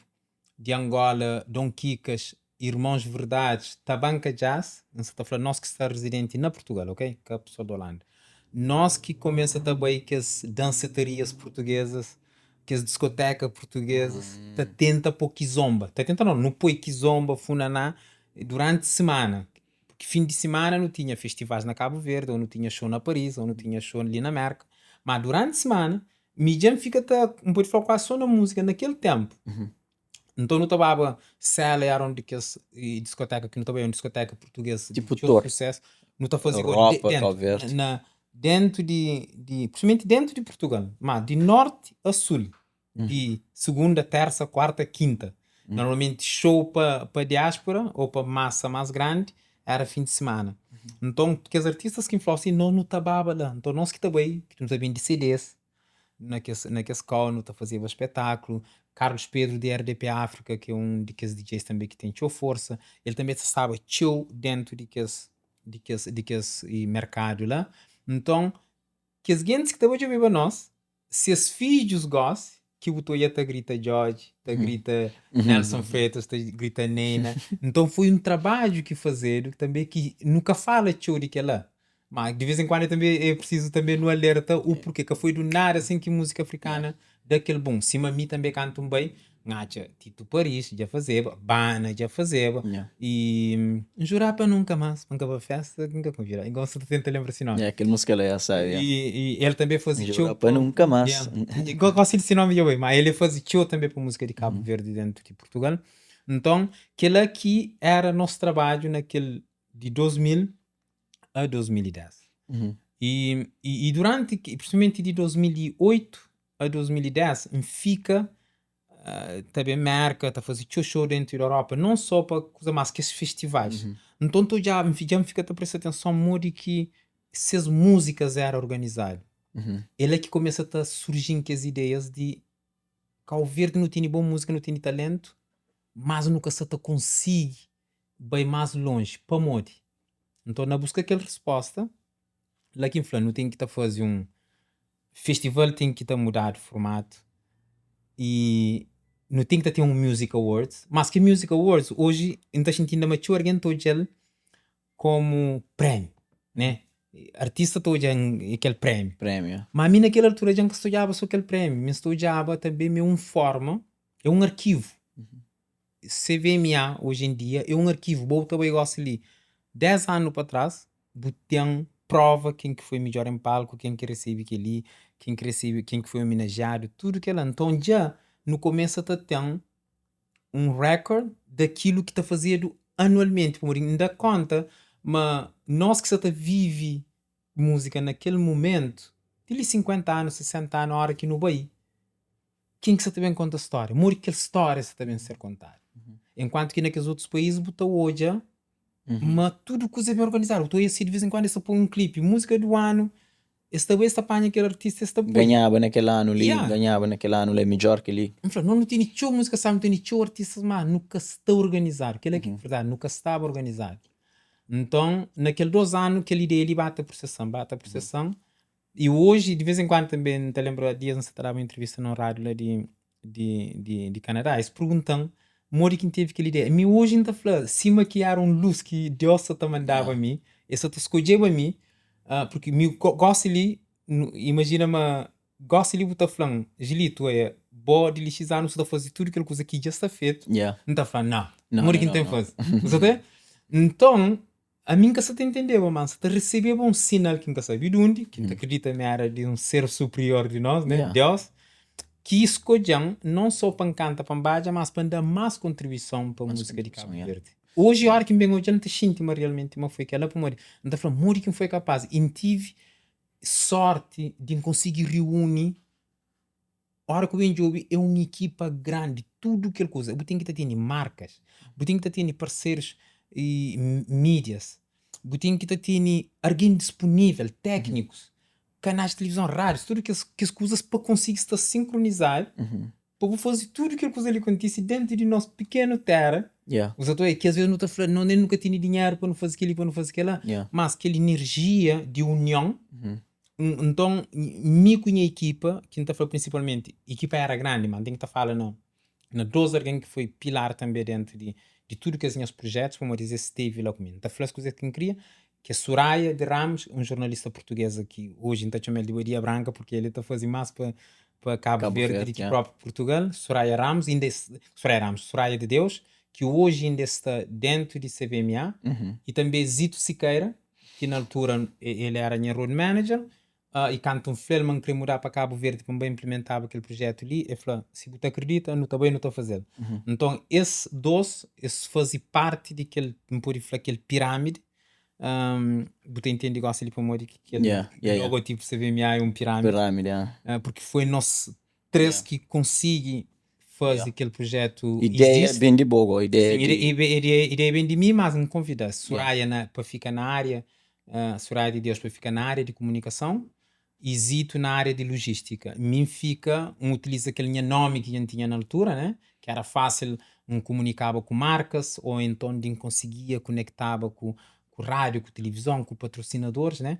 de Angola, Dom Kikas Irmãos Verdades, Tabanca Jazz, não se está falando, nós que está residente na Portugal, ok? Que é a pessoa da Holanda. Nós que começa também que as danceterias portuguesas, que as discotecas portuguesas, tá tenta pôr kizomba. Tá tenta não põe kizomba, funaná, durante semana. Porque fim de semana não tinha festivais na Cabo Verde, ou não tinha show na Paris, ou não tinha show ali na América. Mas durante semana, Midian fica um pouco focar só na música naquele tempo. Então não estava Cela era onde que as discoteca que não estava uma discoteca portuguesa Tipo de outro Tor. sucesso, não está fazendo Europa, Cabo Verde. dentro principalmente dentro de Portugal, mas de norte a sul, de segunda, terça, quarta, quinta. Normalmente show para diáspora ou para massa mais grande era fim de semana. Então, que os artistas que falam assim, não estava lá. Então, nós que também, que não sabiam de CDs, naquele escola, não fazia espetáculo. Carlos Pedro de RDP África, que é um daqueles DJs também que tem show força, ele também estava show dentro de que mercado lá. Então, que as gente que estão a ver nós, se os filhos gostam, que o Toyota grita George, grita Nelson Freitas, grita Nena. Então foi um trabalho que fazer também que nunca fala show de que lá. Mas de vez em quando também é preciso também no alerta o porquê que foi do nada assim que música africana daquele bom. Cima mim também cantam bem. Ngacha, Tito Paris já fazia, Bana já fazia. E Jurapa nunca mais, nunca para festa, nunca convida. Igual você tenta lembrar assim, não. Aquele música lá, sabe? E ele também fazia show. Jurapa nunca mais. Gosto desse nome, mas ele fazia show também para música de Cabo Verde dentro de Portugal. Então, aquele aqui era nosso trabalho naquele de 2000 a 2010. E durante, principalmente de 2008 a 2010, fica também marca, está a fazer show dentro da Europa, não só para coisa mais que esses festivais. Então, tu já me fica a prestar atenção muito que essas músicas eram organizadas. Ele é que começa a surgir com as ideias de Cabo Verde não tem boa música, não tem talento, mas nunca se consegue bem mais longe, para onde? Então, na busca daquela resposta, lá que não tem que estar fazer um festival, tem que estar mudar de formato e não tem que ter um Music Awards, mas que Music Awards hoje ainda sentindo mature ele como prêmio, né? Artista todo aquele prêmio. Mas a mim naquela altura já não estudava só aquele prêmio, me estudava também uma forma, é um arquivo. CVMA hoje em dia é um arquivo, bom também gosto ali. 10 anos para trás, tem prova quem que foi melhor em palco, quem que recebe aquele, quem que foi homenageado, tudo aquilo. Então já no começo até tem um recorde daquilo que está fazendo anualmente, por ainda conta, mas nós que só vive música naquele momento, de 50 anos, 60 anos, a hora aqui no Bahia, quem que você também conta a história? Muito que a história você também ser contada. Enquanto que naqueles outros países, botou hoje, mas tudo coisa bem organizado. Estou assim de vez em quando, esse põe um clipe, música do ano, esse apanha aquele artista, esse ganhava naquele ano ali, ganhava naquele ano ali, melhor que ali. Não tem nenhuma música, sabe, não tem nenhum artista, mas nunca está organizado. Aquilo é que é verdade, nunca estava organizado. Então, naqueles 2 anos, aquele ideia ele bate a processão. E hoje, de vez em quando também, te lembro, há dias não se trava uma entrevista no rádio lá de Canadá, eles perguntam, mori quem teve aquela ideia. Me hoje ainda fala, se maquiaram luz que Deus te mandava a mim, essa te escolheu a mim, porque me gosto ali, imagina-me, gosto ali, botar falando, Gilito, é boa de lixizar, não se está fazer tudo aquela coisa que já está feito. Não está falando, não, mori quem tem fazer. Então, a mim que você te entendeu, mas você recebeu um sinal que você sabe de onde, que acredita na área de um ser superior de nós, né? Deus, que escolham não só para cantar para baixo, mas para dar mais contribuição para a música de Cabo Verde. Hoje, a hora que me hoje não te sinto realmente, mas foi aquela para morrer. Não está falando, morrer quem foi capaz. E tive sorte de conseguir reunir. A hora que eu venho é uma equipa grande, tudo que ele coisa. Eu tenho que ter marcas, eu tenho que ter parceiros e mídias, eu tenho que ter alguém disponível, técnicos, canais de televisão, rádios, tudo que as coisas para conseguir estar sincronizar, para fazer tudo que ele acontece dentro de nosso pequeno terra. Os atores que às vezes não está falando, não, nem nunca tinha dinheiro para não fazer aquilo, para não fazer aquilo, mas aquela energia de união. Então, me com a equipa, que não está falando principalmente, a equipa era grande, mas tem que estar falando, na 12 alguém que foi pilar também dentro de de tudo que os projetos, vamos dizer, esteve lá comigo. Então, falei coisas que eu queria, que a Soraya de Ramos, um jornalista português aqui, hoje então chama ele de Bahia Branca, porque ele está fazendo mais para Cabo Verde do que próprio Portugal. Soraya Ramos, Soraya de Deus, que hoje ainda está dentro de CVMA, e também Zito Siqueira, que na altura ele era minha road manager, e quando um filme queria mudar para Cabo Verde para bem implementar aquele projeto ali, ele falou, se você acredita, não está bem, não estou fazendo. Então, esse fazia parte daquele, não pode falar, aquele pirâmide. Você entende igual ali para morrer que aquele logotipo CVMA é um pirâmide. Porque foi nós três que conseguimos fazer aquele projeto. Ideia é bem de boa, ideia é bem de mim, mas me convida Soraya para ficar na área, Soraya de Deus para ficar na área de comunicação, e Zito na área de logística. Mim fica, utiliza aquele nome que a gente tinha na altura, né? Que era fácil, comunicava com marcas, ou então conseguia conectava com rádio, com televisão, com patrocinadores, né?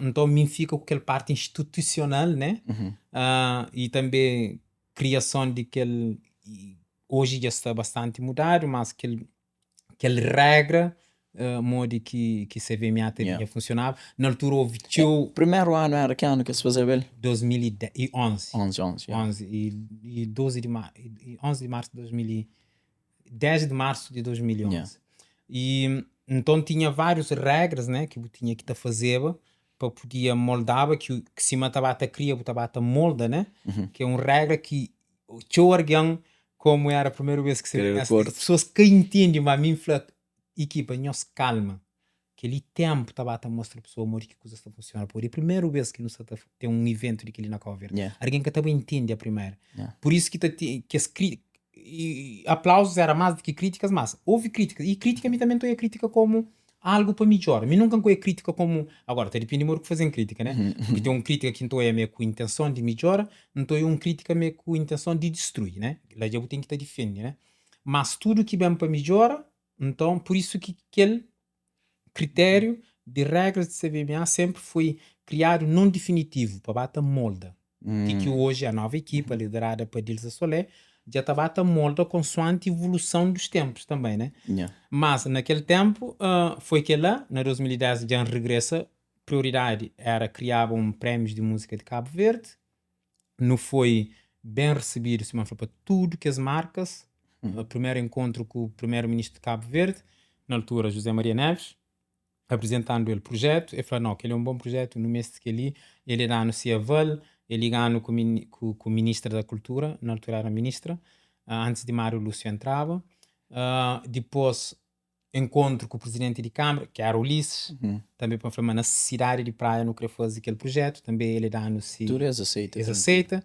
Então mim fica com aquela parte institucional, né? E também criação de aquele, hoje já está bastante mudado, mas aquele regra modo que CVMA teria funcionava. Na altura houve primeiro ano era que ano que se fazia ele? 2011. 11 e 12 de março, 11 de março de 2000, 10 de março de 2011. E então tinha várias regras, né, que eu tinha que fazer para poder moldar, que cima estava a criar, estava a molda, né, que é uma regra que o alguém, como era a primeira vez que você as pessoas que entendem, mas a mim fala, equipa, nós calma, que ali tempo estava a mostrar a pessoa que coisa está funcionando, por a primeira vez que nós tem um evento de que ali na Cabo Verde, alguém que também entende a primeira, por isso que as aplausos era mais do que críticas, mas houve críticas, e crítica a mim também é crítica como algo para melhorar, mas nunca foi crítica como, agora depende do que fazem crítica, né, porque tem uma crítica que então é meio com intenção de melhora, então é uma crítica meio com intenção de destruir, né, lá já tem que estar defendendo, né, mas tudo que vem para melhora, então por isso que aquele critério de regras de CVMA sempre foi criado não definitivo, para bater molda, e que hoje a nova equipa liderada por Dilsa Solé já está a molda consoante a evolução dos tempos também, né? Mas naquele tempo foi que lá, na 2010 já regressa, prioridade era criar um prêmio de música de Cabo Verde, não foi bem recebido, se para tudo que as marcas, o primeiro encontro com o primeiro-ministro de Cabo Verde, na altura José Maria Neves, apresentando ele projeto, ele falou, não, que ele é um bom projeto, no mês que ele era no Ciaval, ele ganhou com o ministro da Cultura, na altura era ministra, antes de Mário Lúcio entrava, depois encontro com o presidente de Câmara, que era Ulisses, também para falar na cidade de Praia, não queria fazer aquele projeto, também ele dá no Tudo aceita,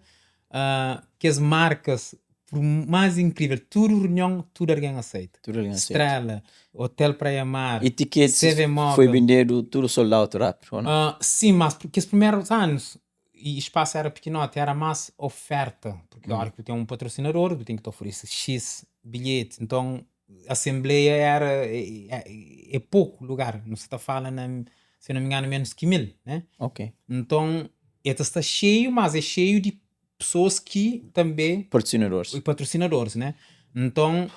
que as marcas, por mais incrível, tudo reunião, tudo alguém aceita. Estrela, Hotel Praia Mar, etiquetas foi vendido tudo soldado rápido, sim, mas porque os primeiros anos e espaço era pequenote, era mais oferta, porque a hora que tem um patrocinador, tu tem que te oferecer X bilhete, então a assembleia é pouco lugar, não se está falando, se não me engano, menos que 1000, né? Então, está cheio, mas é cheio de pessoas que também patrocinadores, né? Então,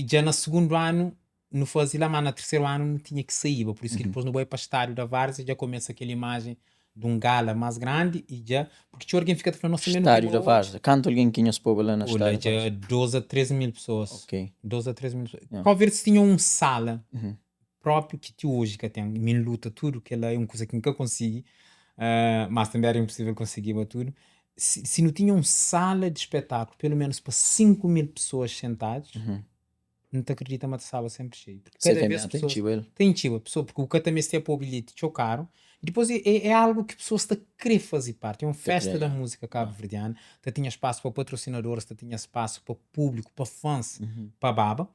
já no segundo ano não fazia lá, mas no terceiro ano não tinha que sair, por isso que depois não vai para o estádio da Várzea, já começa aquela imagem de um gala mais grande e já, porque tinha alguém fica falando, estádio da Várzea, quanto alguém tinha os povos lá na estádio da Várzea? 12 a 13 mil pessoas. 12 a 13 mil pessoas. Qual vez tinha uma sala próprio que hoje que tem, me luta tudo, que ela é uma coisa que nunca consegui, mas também era impossível conseguir tudo. Se não tinha uma sala de espetáculo, pelo menos para 5 mil pessoas sentadas, não te acredita, mas estava sempre cheio. Cada vez pessoas tem chiva, porque o cada mês tem o bilhete chocaram. E depois é algo que pessoas te querem fazer parte. É uma festa da música cabo-verdiana. Tinha espaço para patrocinadores, tinha espaço para público, para fãs, para baba.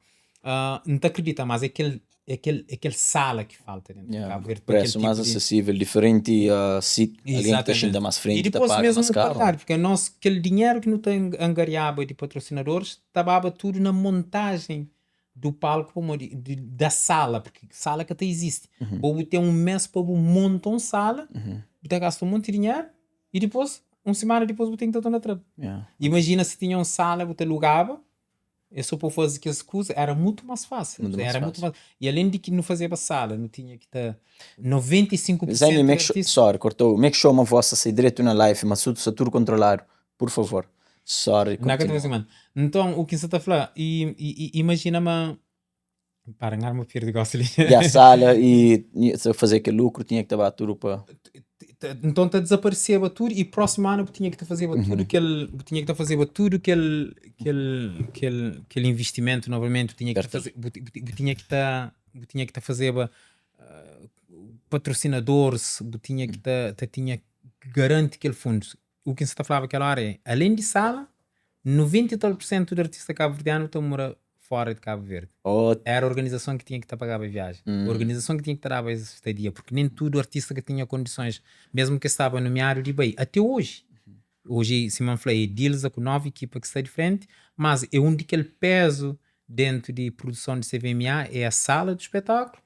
Não te acredita, mas é aquele sala que falta dentro de Cabo Verde. Preço mais acessível, diferente sítio, alguém que está ainda mais frente, e depois paga mesmo mais caro. Porque aquele dinheiro que não tem angariado de patrocinadores, estava tudo na montagem do palco da sala, porque sala que até existe. Vou ter um mês para montar uma sala, você gasta um monte de dinheiro e depois, uma semana depois, você tem que estar na trama. Imagina se tinha uma sala, você alugava, Eu só para fazer que as coisas era muito mais fácil. Muito mais Era muito fácil. mais... E além de que não fazia para sala, não tinha que estar Zeni, 95% de make sure, artistas. sorry, cortou. Make sure uma vossa sai direto na live, mas tudo controlado. Por favor. Sorry, Não é que eu estou a dizer, continua. mano. Então, o que você está a falar? Imagina-me. Para ganhar-me perdigócio ali. E a sala, e se eu fazer aquele lucro, tinha que estar tudo para... Então está a desaparecer a tudo e próximo ano eu tinha que estar a fazer tudo tinha que estar a fazer tudo aquele investimento novamente, tinha que Certo. fazer, tinha que estar a fazer patrocinadores, tinha que tinha que garantir aquele fundo. O que você está a falar aquela hora é, além de sala, 90 e tal por cento do artista cabo-verdiano estão a morar fora de Cabo Verde. Oh, Era a organização que tinha que estar a pagar a viagem. A organização que tinha que estar a essa estadia, porque nem tudo artista que tinha condições, mesmo que estava no meio de bem, até hoje. Hoje, se me falei, deals com nova equipa que está de frente, mas é um daquele peso dentro de produção de CVMA é a sala do espetáculo,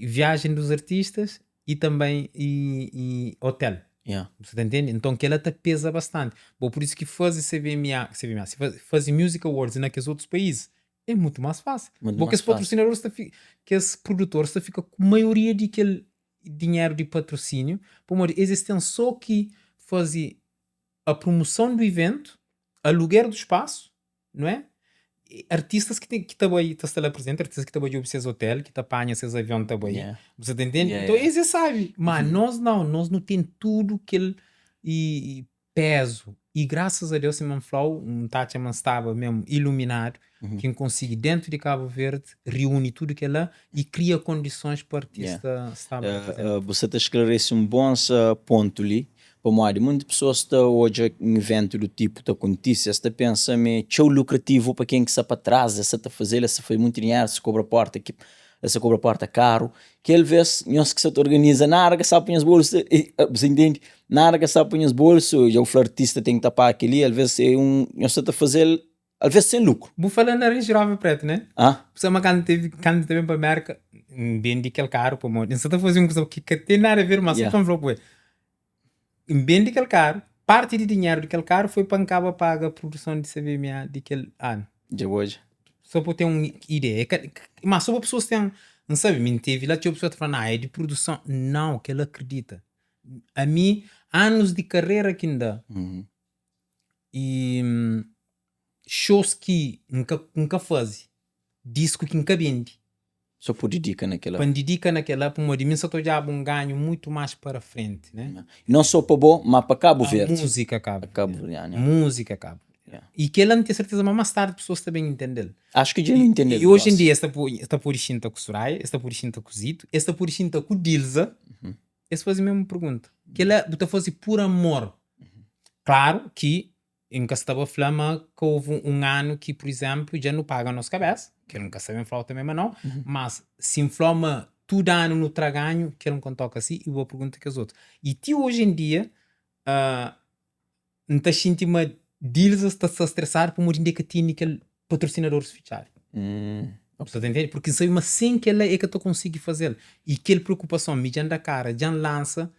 viagem dos artistas e também hotel. yeah. Você tá entendendo? Então que ela te pesa bastante. Bom, por isso que fazer CVMA, se fazer Music Awards naqueles outros países é muito mais fácil. Muito Porque mais esse patrocinador, que esse produtor, fica com a maioria daquele dinheiro de patrocínio. Por modo, existem só que fazer a promoção do evento, aluguer do espaço, não é? Artistas que também estão lá presentes, artistas que trabalham para esses hotéis, que apanham esses aviões também. Yeah. Você tá entendendo? Yeah, Então, yeah. eles sabem. Mas nós não temos tudo aquele peso. E graças a Deus, se me falou, Tati estava mesmo iluminado, quem consegue dentro de Cabo Verde, reúne tudo que é lá e cria condições para o artista estar presente. Você te esclarece um bom ponto ali. Como há muitas pessoas que estão hoje em evento do tipo da notícia, está pensa me tão lucrativo para quem que está para trás, essa está fazer, essa foi muito dinheiro, se cobra porta, que essa cobra porta caro, que ele vê nós que se organiza, narga, sabe põe as bolsas, você entende? Narga, sabe põe as bolsas, já o artista tem que tapar aquele, às vezes é nós está a fazer, às vezes sem lucro. Vou falando em jovem preto, né? Ah? Você uma quando teve para a América, bem de aquele caro, para morrer. Você está fazendo uma coisa que tem nada a ver, mas Yeah. só falou, pô, bem de aquele caro, parte de dinheiro daquele caro foi para a paga a produção de CVMA daquele ano. De hoje. Só para ter uma ideia. Mas só para pessoas terem, não sabe, me teve lá, tinha pessoa que fala, é de produção. Não, que ela acredita. A mim, anos de carreira que ainda. E shows que nunca faz. Disco que nunca vende. Só por dedica naquela. Para dedicar naquela, para mim, só estou já um ganho muito mais para frente, né? Não só para bom, mas para Cabo A Verde. música acaba. Yeah. Música acaba. Yeah. E que ela não tem certeza, mas mais tarde pessoas também entendem. Acho que já não entendem. E hoje em dia, está por Xinta com o Soraya, está por Xinta com o Zito, está por Xinta com o Dilza. Eles fazem a mesma pergunta. Que ela está fazendo por amor. Claro que, em que estava falando, que houve um ano que, por exemplo, já não paga a nossa cabeça, que eu nunca sabia falar também, mas não. Mas se inflama tudo ano no traganho, que ele não toca assim, e boa pergunta que os outros. E ti hoje em dia, não está sentindo uma Dilza está a estressar por um que tinha aquele patrocinador se fichar. Você entende? Porque sabe, mas sem que ela é que eu consigo fazer. E aquela preocupação, me já da cara, já lança,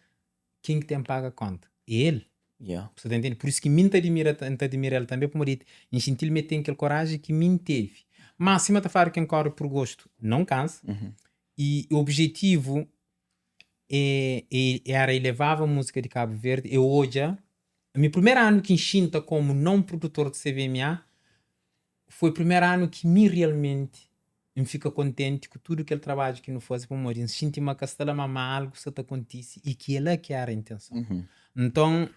quem que tem paga a conta? Ele. Yeah. Você entende? Por isso que me admira ele também, por morir. Em sentir me tem aquela coragem que me teve. Mas se me está falando que corre por gosto, não cansa. E o objetivo era elevar a música de Cabo Verde. E hoje, o meu primeiro ano que enxinta como não produtor de CVMA foi o primeiro ano que me realmente me fica contente com tudo aquele trabalho que não faz para morir. Sinto uma castela mamá algo que está acontece e que ela que era a intenção. Então,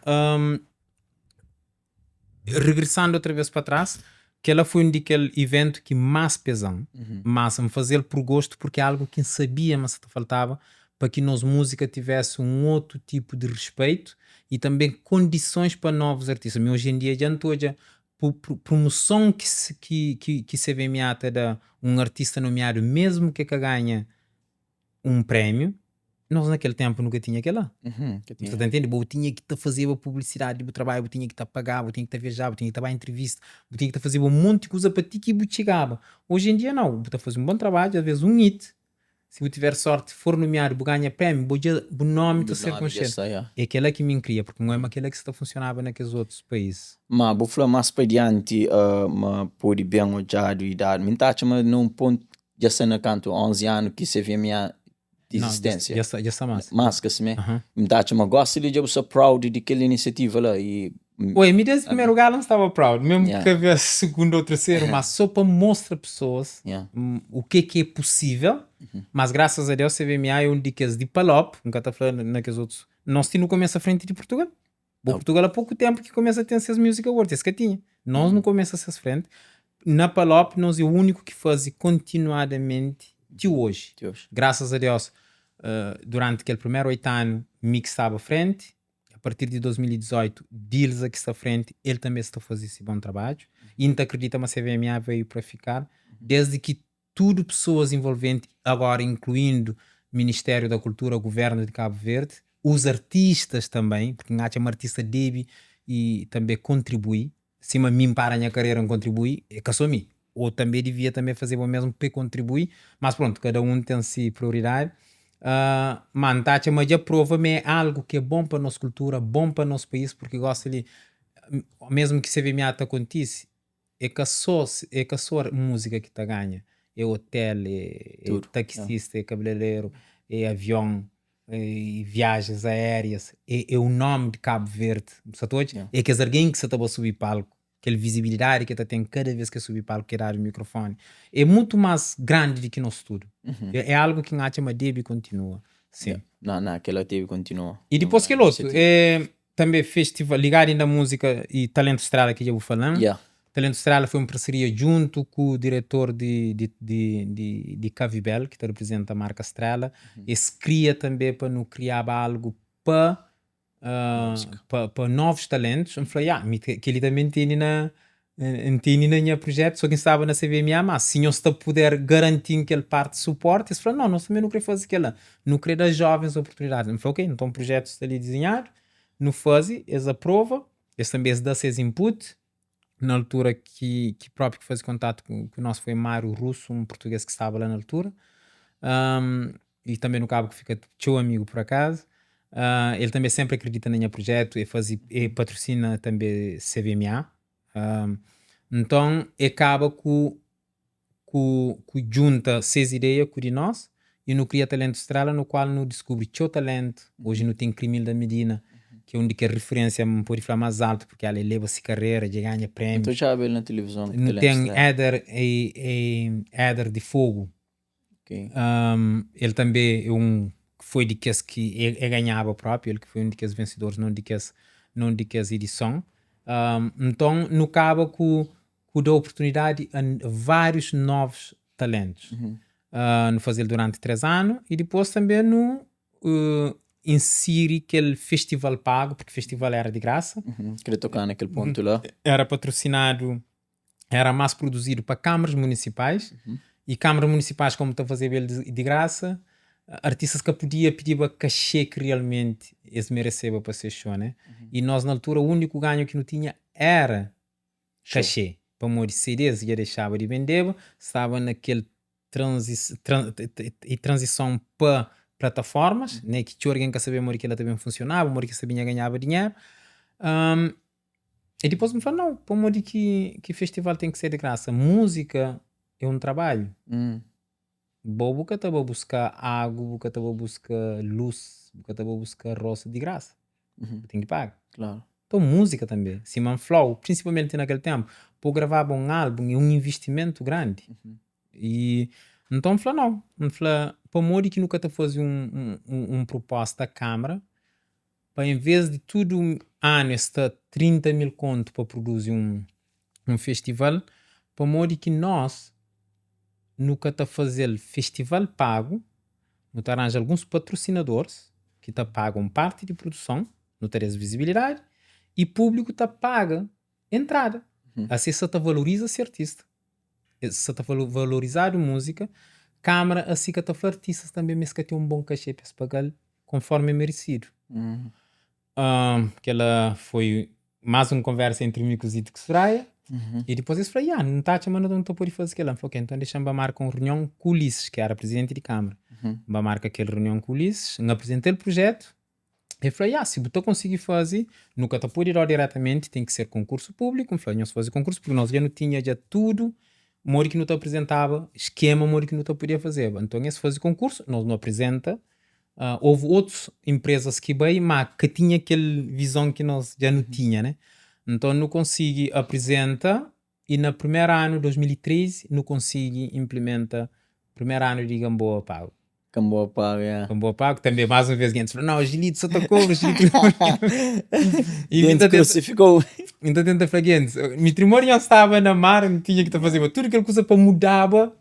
regressando outra vez para trás, que ela foi um daquele evento que mais pesam, mas me fazer por gosto porque é algo que sabia, mas faltava para que nós música tivesse um outro tipo de respeito e também condições para novos artistas. Mas hoje em dia já estou já promoção que CVMA te dá um artista nomeado, mesmo que ganha um prémio, nós naquele tempo nunca tinha aquela. Você tá entendendo? Eu tinha que fazer a publicidade do trabalho, eu tinha que pagar, eu tinha que viajar, eu tinha que a entrevista, eu tinha que fazer um monte de coisa para ti que chegava. Hoje em dia não, eu fazer um bom trabalho, às vezes um hit, se eu tiver sorte, for nomeado, vou ganhar prémio, o nome está a ser consciente. É aquela que me cria, porque não é aquela que está funcionava naqueles outros países. Mas vou falar mais para diante, mas pode bem olhado e dar. Me tá chamando num ponto, já sei na canto 11 anos que você vê a minha existência. Já está massa. Mas que se me tá chamando, gosto de eu sou proud de aquela iniciativa lá e Oi, me desde o primeiro lugar não estava proud, mesmo Yeah. que havia segundo ou terceiro, mas só para mostrar pessoas Yeah. o que é possível. Mas graças a Deus, CVMA é um diquês de Palop, nunca está falando naqueles outros. Nós tínhamos começa à frente de Portugal. Portugal há pouco tempo que começa a ter esses Music Awards, esse que tinha. Nós não começamos a ser frente. Na Palop, nós é o único que faz continuadamente de hoje. Graças a Deus, durante aquele primeiro 8 anos, Mix estava à frente. A partir de 2018, Deals aqui está à frente, ele também está a fazer esse bom trabalho. E não acredita, mas a CVMA veio para ficar. Desde que tudo pessoas envolventes, agora incluindo Ministério da Cultura, Governo de Cabo Verde, os artistas também, porque não há uma artista deve e também contribui. Se a mim para a minha carreira não contribui, é que sou mim. Ou também devia também fazer o mesmo para contribuir, mas pronto, cada um tem si prioridade. Mas a prova-me é algo que é bom para a nossa cultura, bom para o nosso país, porque gosto de, mesmo que se CVMA acontece, é que só música que está ganha. É hotel, é taxista, é cabeleireiro, é avião, é viagens aéreas, é o nome de Cabo Verde. É que alguém que se estava a subir palco, aquela visibilidade que tem cada vez que subir palco, que dar o microfone, é muito mais grande do que nosso tudo. É algo que a chama deve continua. Sim. Não, aquela teve continua. E depois que outro, também festival ligado na música e Talento Estrela que eu vou falando. Talento Estrela foi uma parceria junto com o diretor de Cavibel, que representa a marca Estrela. Esse cria também para não criar algo para novos talentos. Eu falei, que ele também tem na minha projeto, só quem estava na CVMA, mas se não está a poder garantir aquele parte de suporte, ele falou, não, nós também não queremos fazer aquela, não queremos dar jovens oportunidades. Eu falei, ok, então projetos ali desenhados, não fazem, eles aprovam, eles também dão seus input. Na altura que próprio que fez contato com o nosso foi Mário Russo, um português que estava lá na altura, e também no cabo que fica teu amigo por acaso. Ele também sempre acredita no meu projeto e patrocina também CVMA. Então acaba com junta 6 ideias com nós e não cria Talento Estrela, no qual não descobre teu talento. Hoje não tem Crime da Medina, que é onde que a referência me pode falar mais alto, porque ela leva-se carreira, já ganha prémio. Então já vê na televisão. Não tem Éder de Fogo. Okay. Ele também é foi de que ganhava próprio, ele que foi um de que vencedores, não de que edição. Então, no cabo que dá oportunidade a vários novos talentos. No fazer durante 3 anos e depois também no inserir aquele festival pago, porque o festival era de graça. Queria tocar naquele ponto lá. Era patrocinado, era mais produzido para câmaras municipais e câmaras municipais, como estão a fazer ele de graça, artistas que podia pedir a cachê que realmente eles mereciam para ser show, né? E nós na altura o único ganho que não tinha era cachê. Para morrer CDs já deixava de vender, estava naquele transição para plataformas, né? Que tinha alguém que sabia que ela também funcionava, que sabia ganhava dinheiro. E depois me falou, não, para morrer que festival tem que ser de graça. Música é um trabalho. Bobo que estava a buscar água, que estava a buscar luz, que estava a buscar roça de graça. Tem que pagar. Claro. Então, música também. Simon Flow, principalmente naquele tempo, para gravar um álbum é um investimento grande. E então, não. Para morrer que nunca te faz proposta à Câmara, para em vez de tudo ano está 30 mil conto para produzir um festival, para morrer que nós nunca está fazer festival pago, não arranja alguns patrocinadores que te pagam parte de produção, não teres visibilidade, e público te paga entrada. Assim você te valoriza esse artista. Se te valorizar a música, Câmara, assim que te artistas também me tem um bom cachê para se pagar conforme é merecido. Que ela foi mais uma conversa entre mim e o Zito Soraya. E depois eles falaram, não está chamando, não estou por fazer aquilo. Falei, ok, então deixa-me marcar uma reunião com o Ulisses, que era presidente de Câmara. Ba marca aquela reunião com o Ulisses, apresentei o projeto. Eu falei, se você conseguir fazer, nunca te pode ir diretamente, tem que ser concurso público. Eu falei, não se faz concurso porque nós já não tinha já tudo, moro que não te apresentava, esquema, moro que não te podia fazer. Então, se faz concurso, nós não apresenta. Houve outras empresas que veio, mas que tinha aquela visão que nós já não tinha, né? Então, não consegui apresenta e no primeiro ano, 2013, não consegui implementa primeiro ano de Gamboa Pago. Gamboa Pago, Gamboa Pago, também mais uma vez, gente falou, não, Gilito só tocou, Gilito e ainda ficou. Então, tenta falar, gente, meu trimório estava na mar, não tinha que fazer tudo aquela coisa para mudava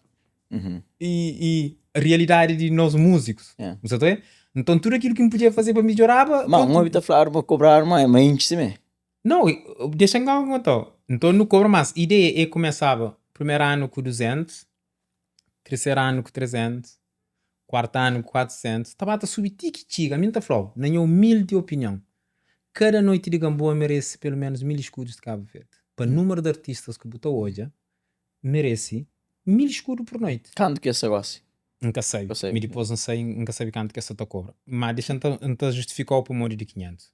e a realidade de nós músicos. Então, tudo aquilo que me podia fazer para melhorar. Mas uma vez falar para cobrar mais, mas índice. Não, deixa eu contar. Então, não cobra mais. A ideia é começava primeiro ano com 200, terceiro ano com 300, quarto ano com 400. Estava a subir tique-tique. A minha está falando, não é 1000 de opinião. Cada noite de Gamboa merece pelo menos 1000 escudos de Cabo Verde. Para o número de artistas que botou hoje, merece 1000 escudos por noite. Quanto que é esse negócio? Nunca sei. Me depois não sei, nunca sei quanto que essa te cobra. Mas deixa eu justificar o primor de 500.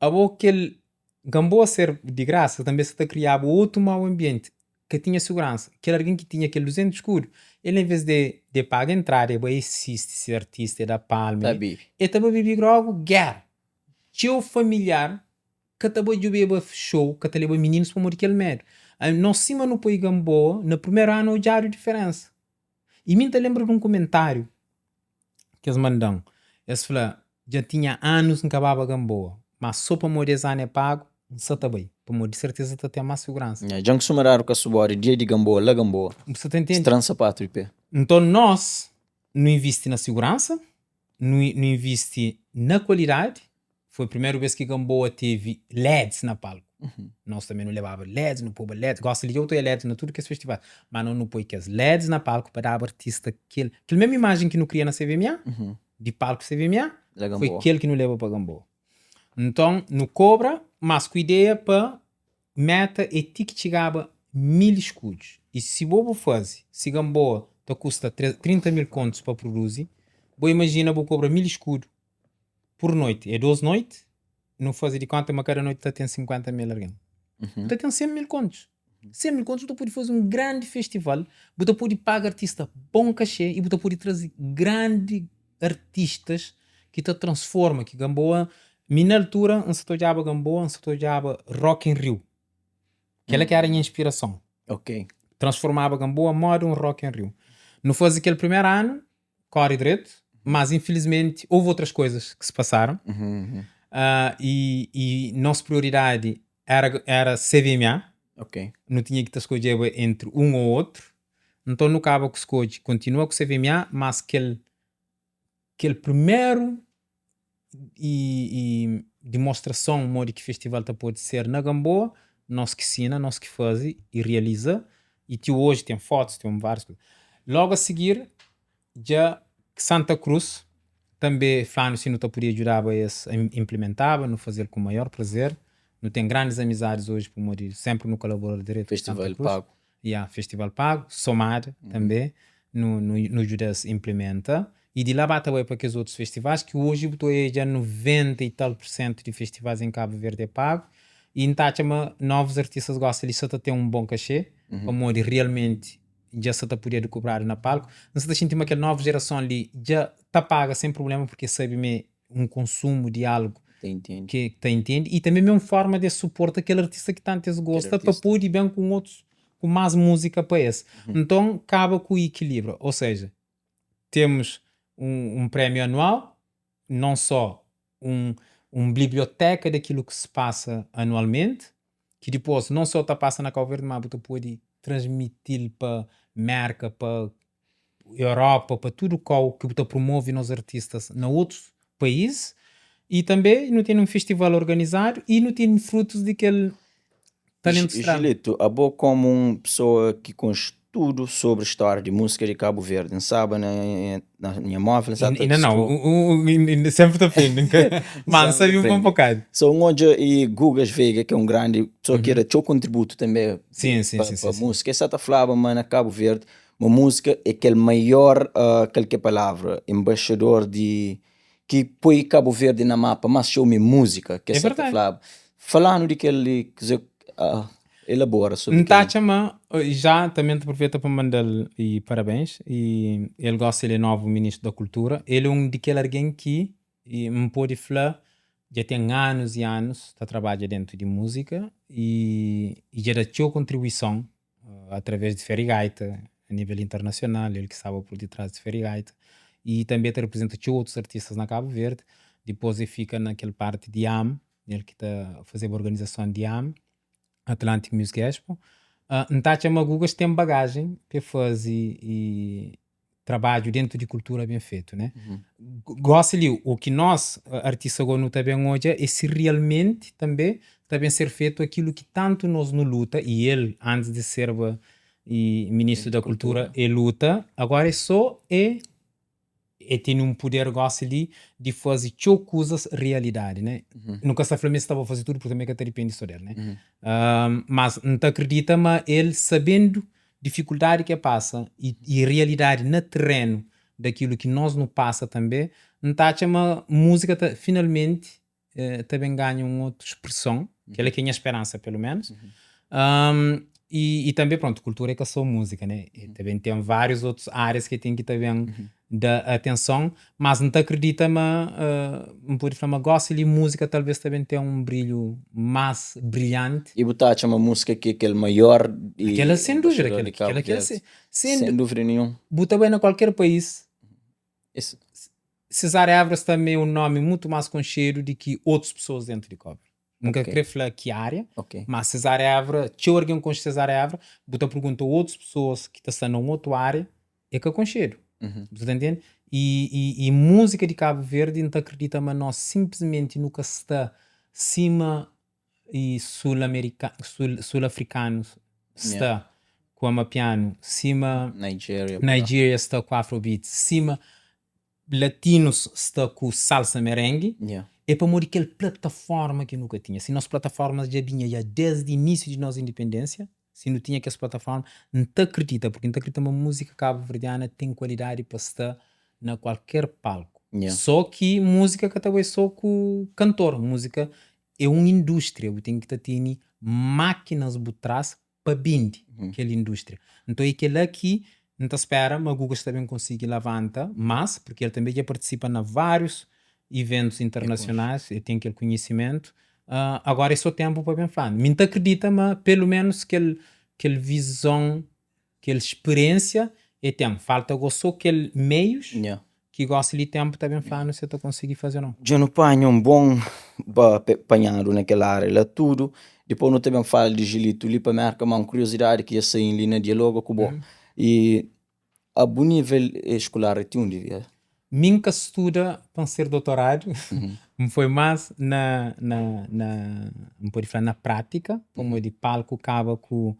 Aquele Gamboa ser de graça, também se criava outro mau ambiente que tinha segurança. Aquele alguém que tinha aquele 200 escuro, ele em vez de pagar a entrada, ele assiste esse artista da Palma. Ele também vive logo, guerra. Tio familiar, que também jogava show, que também meninos para morrer aquele medo. Nós cima no país Gamboa, no primeiro ano já há diferença. E me lembro de um comentário que eles mandam. Eles falam, já tinha anos que acabava Gamboa, mas só para morrer esse ano é pago, não está bem. Para morrer, de certeza, está tem mais segurança. Já que sumaram com a subora, dia de Gamboa, lá Gamboa. Você está entendendo? Estrança para a Então, nós não investimos na segurança, não investimos na qualidade. Foi a primeira vez que Gamboa teve LEDs na palco. Nós também não levava LEDs, não pôs LEDs. Gosta de outro LEDs na tudo que é festival. Mas não põe que as LEDs na palco para dar ao artista aquela mesma imagem que não cria na CVMA, de palco CVMA, foi aquele que não leva para Gamboa. Então, não cobra, mas com ideia para meta e tique chegava 1000 escudos. E se vou fazer, se Gamboa te custa 30 mil contos para produzir, vou imaginar, vou cobrar 1000 escudos por noite. É 12 noites. Não fazer de conta, mas cada noite está tem 50 mil alguém. Está tem 100 mil contos. 100 mil contos, você pode fazer um grande festival, você pode pagar artista bom cachê e você pode trazer grandes artistas que te transformam. Que Gamboa, na altura, não se tojava Gamboa, não se tojava Rock in Rio. Aquela que era a minha inspiração. Transformava Gamboa modo um Rock in Rio. Não faz aquele primeiro ano, corre direito, mas infelizmente houve outras coisas que se passaram. E nossa prioridade era CVMA. Não tinha que escolher entre um ou outro. Então não acaba com escolha. Continua com CVMA, mas aquele primeiro e demonstração modo que o festival pode ser na Gamboa, nós que ensina, nós que faz e realiza. E hoje tem fotos, tem várias coisas. Logo a seguir, já Santa Cruz também falando se não podia ajudar a implementar, não fazer com o maior prazer. Não tem grandes amizades hoje por morir, sempre no colaborador direito. Festival Pago. Festival Pago, Somar também, no Judas implementa. E de lá bata para aqueles outros festivais que hoje estou já 90 e tal % de festivais em Cabo Verde é pago. E em Táchama, novos artistas gostam de só ter um bom cachê, para morir realmente já se está podendo cobrar na palco. Não se está sentindo aquela nova geração ali já está paga sem problema porque sabe um consumo de algo que te entende e também é uma forma de suportar aquele artista que tanto gosta para poder bem com outros, com mais música para esse. Então acaba com o equilíbrio, ou seja, temos um prémio anual, não só uma biblioteca daquilo que se passa anualmente, que depois não só está passando na Cabo Verde, mas você pode transmitir para marca, para Europa, para tudo que você promove nos artistas em outros países. E também não tem um festival organizado e não tem frutos daquele talento estranho. Gilito, a boa como uma pessoa que com estudo sobre história de música de Cabo Verde, não sabe, na minha móvel, sabe? Ainda não, sempre está fazendo, mas sabe um bocado. So, onde e Gugas Veiga, que é um grande pessoa que era seu contributo também sim, para a música, essa está falava, mas na Cabo Verde, uma música é aquele maior, qualquer palavra, embaixador que põe Cabo Verde na mapa, mas show-me música, que É essa que verdade. falava. Falando daquele, quer dizer, elabora sobre aquele. Ntacha-me, já também te aproveito para mandar e parabéns. E ele gosta, ele é novo ministro da Cultura. Ele é daquele alguém que me pode falar, já tem anos e anos, está trabalha dentro de música já dá sua contribuição através de Ferrigaita a nível internacional. Ele que estava por detrás de Ferrigaita e também te representa outros artistas na Cabo Verde. Depois ele fica naquela parte de ele que está a fazer a organização de Atlantic Music Expo. Ntacha Magugas tem bagagem para fazer e trabalho dentro de cultura bem feito, né? Gosto ali, o que nós, artistas agora também hoje, é se realmente também ser feito aquilo que tanto nós não luta, e ele, antes de ser ministro da Cultura, ele luta, agora é só tem um poder gosto ali de fazer coisas realidade, né? Nunca se Flamengo estava a fazer tudo porque também que depende só dele, né? Mas não te acredita, mas ele sabendo dificuldade que passa e realidade no terreno daquilo que nós não passa também, não tá uma música finalmente também ganha uma outra expressão, que ela é a esperança pelo menos. E também, pronto, cultura é que é só música, né? E também tem várias outras áreas que tem que também dar atenção, mas não te acredita, mas não pode falar, mas gosto de música, talvez também tenha um brilho mais brilhante. E botar uma música que é aquele maior e Aquela sem dúvida, embaixador de Cabo aquela Verde. sem dúvida nenhuma. Bota bem em qualquer país. Isso. Cesário Évora também é um nome muito mais conhecido do que outras pessoas dentro de Cabo. Nunca queria falar que área, mas Cesário Évora, tinha alguém com Cesário Évora, bota pergunta a outras pessoas que estão em outra área, é que é conhecido. Você tá entendendo? E música de Cabo Verde, não acredita, mas nós simplesmente nunca está cima e sul-africanos está com a piano, cima Nigeria está com Afrobeat, cima latinos está com salsa merengue. É para morrer aquela plataforma que nunca tinha. Se nossa plataforma já vinha já desde o início de nossa independência, se não tinha aquela plataforma, não te acredita, porque não te acredita, uma música cabo-verdiana tem qualidade para estar na qualquer palco. Só que música que talvez só com cantor, música é uma indústria, tem que ter máquinas por trás para bindi aquela indústria. Então é aquele aqui, não te espera, mas o Google também consegue levantar, mas porque ele também já participa em vários eventos internacionais e tem aquele conhecimento. Agora é só tempo para bem falar. Não te acredita, mas pelo menos aquela visão, aquela experiência é tempo. Falta só aqueles meios que gosta de tempo também falar, não sei se tu conseguir fazer não. Já não apanho um bom apanhado naquela área lá tudo. Depois não também falo de Gilito ali para marcar uma curiosidade que ia sair em linha diálogo com o bom. E a bom nível escolar tem devia. Minha estuda para ser doutorado, foi mais pode falar na prática, como de palco acaba com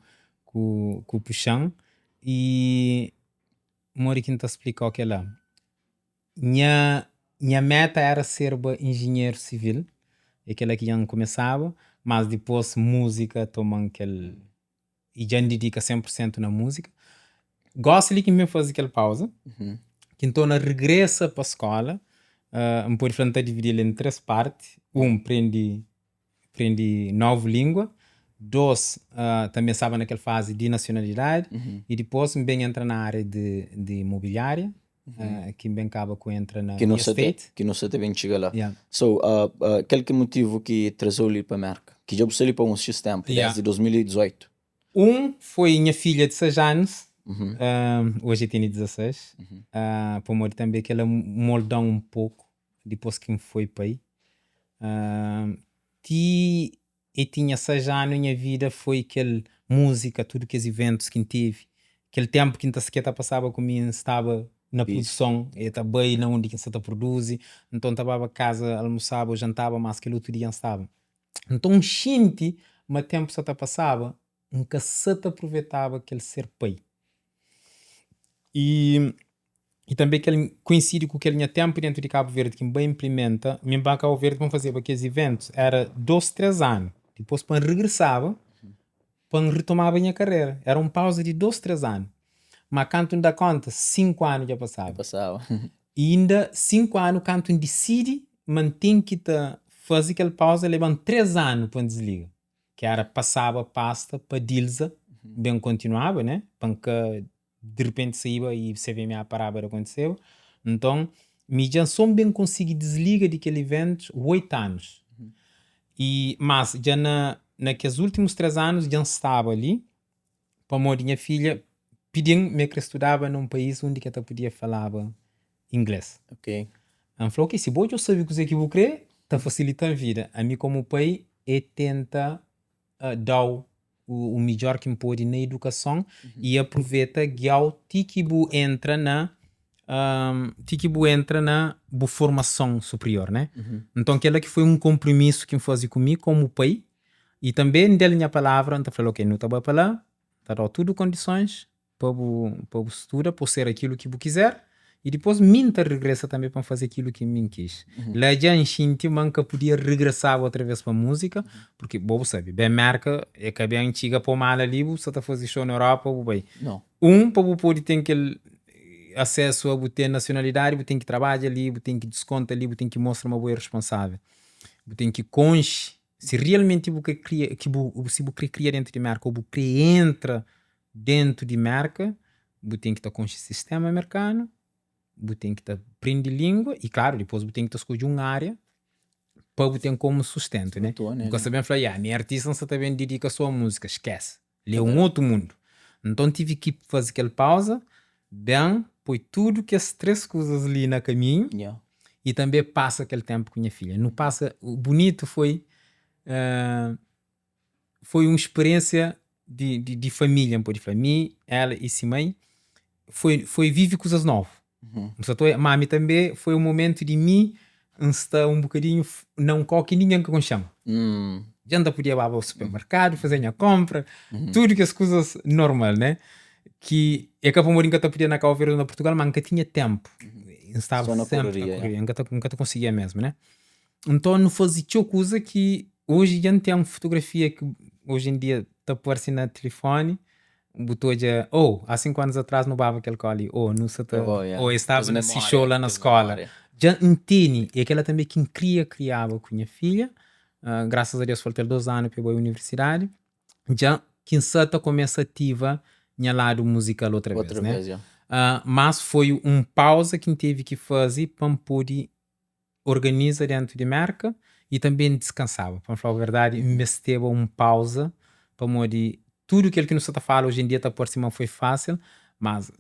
o puxão e mori que te explicar o que é lá. Minha meta era ser engenheiro civil, aquela que já começava, mas depois música toma aquele e já dedica 100% na música. Gosto de que me faz aquela pausa. Que então regressa para a escola, pode falar dividir em 3 partes. Aprendi nova língua. 2, também estava naquela fase de nacionalidade. E depois bem entra na área de imobiliária, que bem acaba com entra na estate. Que não sei bem chegar lá. Yeah. So, qual que é o motivo que trazou ali para a marca? Que já você ali para uns X tempo, desde 2018. Foi minha filha de 6 anos. Hoje tem 16. Para morrer também que ela moldou um pouco depois que foi para aí. E tinha 6 anos, minha vida foi aquela música, tudo aqueles eventos que tive. Aquele tempo que a passava comigo, estava na produção, eu estava bem na onde se produz. Então estava a casa, almoçava, jantava, mas aquele outro dia estava. Então xinte, mas tempo se passava, nunca se aproveitava aquele ser pai. E também que ele coincide com que ele tinha tempo dentro de Cabo Verde que bem implementa, me para Cabo Verde para fazer aqueles eventos, era 2, 3 anos. Depois quando regressava, quando retomava a minha carreira, era uma pausa de 2, 3 anos. Mas canto não dá conta, 5 anos já passava. Passava. E ainda 5 anos, canto decide, mantém que fazer aquela pausa, levam 3 anos para desliga. Que era passava pasta para Dilsa, bem continuava, né? Para que de repente saía e você vê minha parada aconteceu. Então, me já só bem consegui desligar daquele evento 8 anos. Mas já naqueles últimos 3 anos já estava ali, para a minha filha, pedindo-me que estudava num país onde eu podia falar inglês. Ok. Ela falou que se eu saber o que eu vou querer, está facilitando a vida. A mim como pai, tenta dar o melhor que me pode na educação e aproveita que o tiquibu entra na formação superior, né? Então aquela que foi um compromisso que me fazia comigo como pai e também dele minha palavra, então falou ok, não está para lá, está dando tudo condições para estudar, para ser aquilo que eu quiser. E depois minta regressa também para fazer aquilo que me quis. Lá já enchente manca podia regressar outra vez para a música, porque bom sabe, bem marca é que bem antiga para mal ali, você está fazendo show na Europa, bem. Não. Para poder ter aquele acesso a ter nacionalidade, tem que trabalhar ali, tem que desconto ali, tem que mostrar uma boa responsável, tem que conche se realmente você cria dentro de marca ou você entra dentro de marca, você tem que estar com o sistema americano. Você tem que aprender língua e, claro, depois você tem que escolher uma área para você ter como sustento, né? Porque você bem fala, minha artista não se também dedica só à música, esquece. Ele é um outro mundo. Então tive que fazer aquela pausa, bem, põe tudo que as 3 coisas ali na caminho e também passa aquele tempo com minha filha. Não passa, o bonito foi uma experiência de família, um pouco de família, ela e sua mãe, foi viver coisas novas. Mami também foi um momento de mim estar um bocadinho não coque ninguém que chama. Já não podia ir ao supermercado, fazer minha compra, tudo que as coisas normal, né? Que é que a Pomorim que eu podia na Calveira na Portugal, mas nunca tinha tempo. Estava só na sempre correria, nunca conseguia mesmo, né? Então não fazia coisa que hoje já não tem uma fotografia que hoje em dia está aparecendo no telefone. Botou já, há 5 anos atrás não bava aquele coli, não se ou estava nesse show lá na escola. Já entende, e aquela também quem criava com minha filha, graças a Deus foi ter 2 anos para a universidade, já quem sata começa ativa minha lado musical outra vez, né? Mas foi pausa que teve que fazer para poder organizar dentro de marca e também descansava, para falar a verdade, me esteve pausa para poder tudo aquilo que nos está falando hoje em dia está por cima foi fácil, mas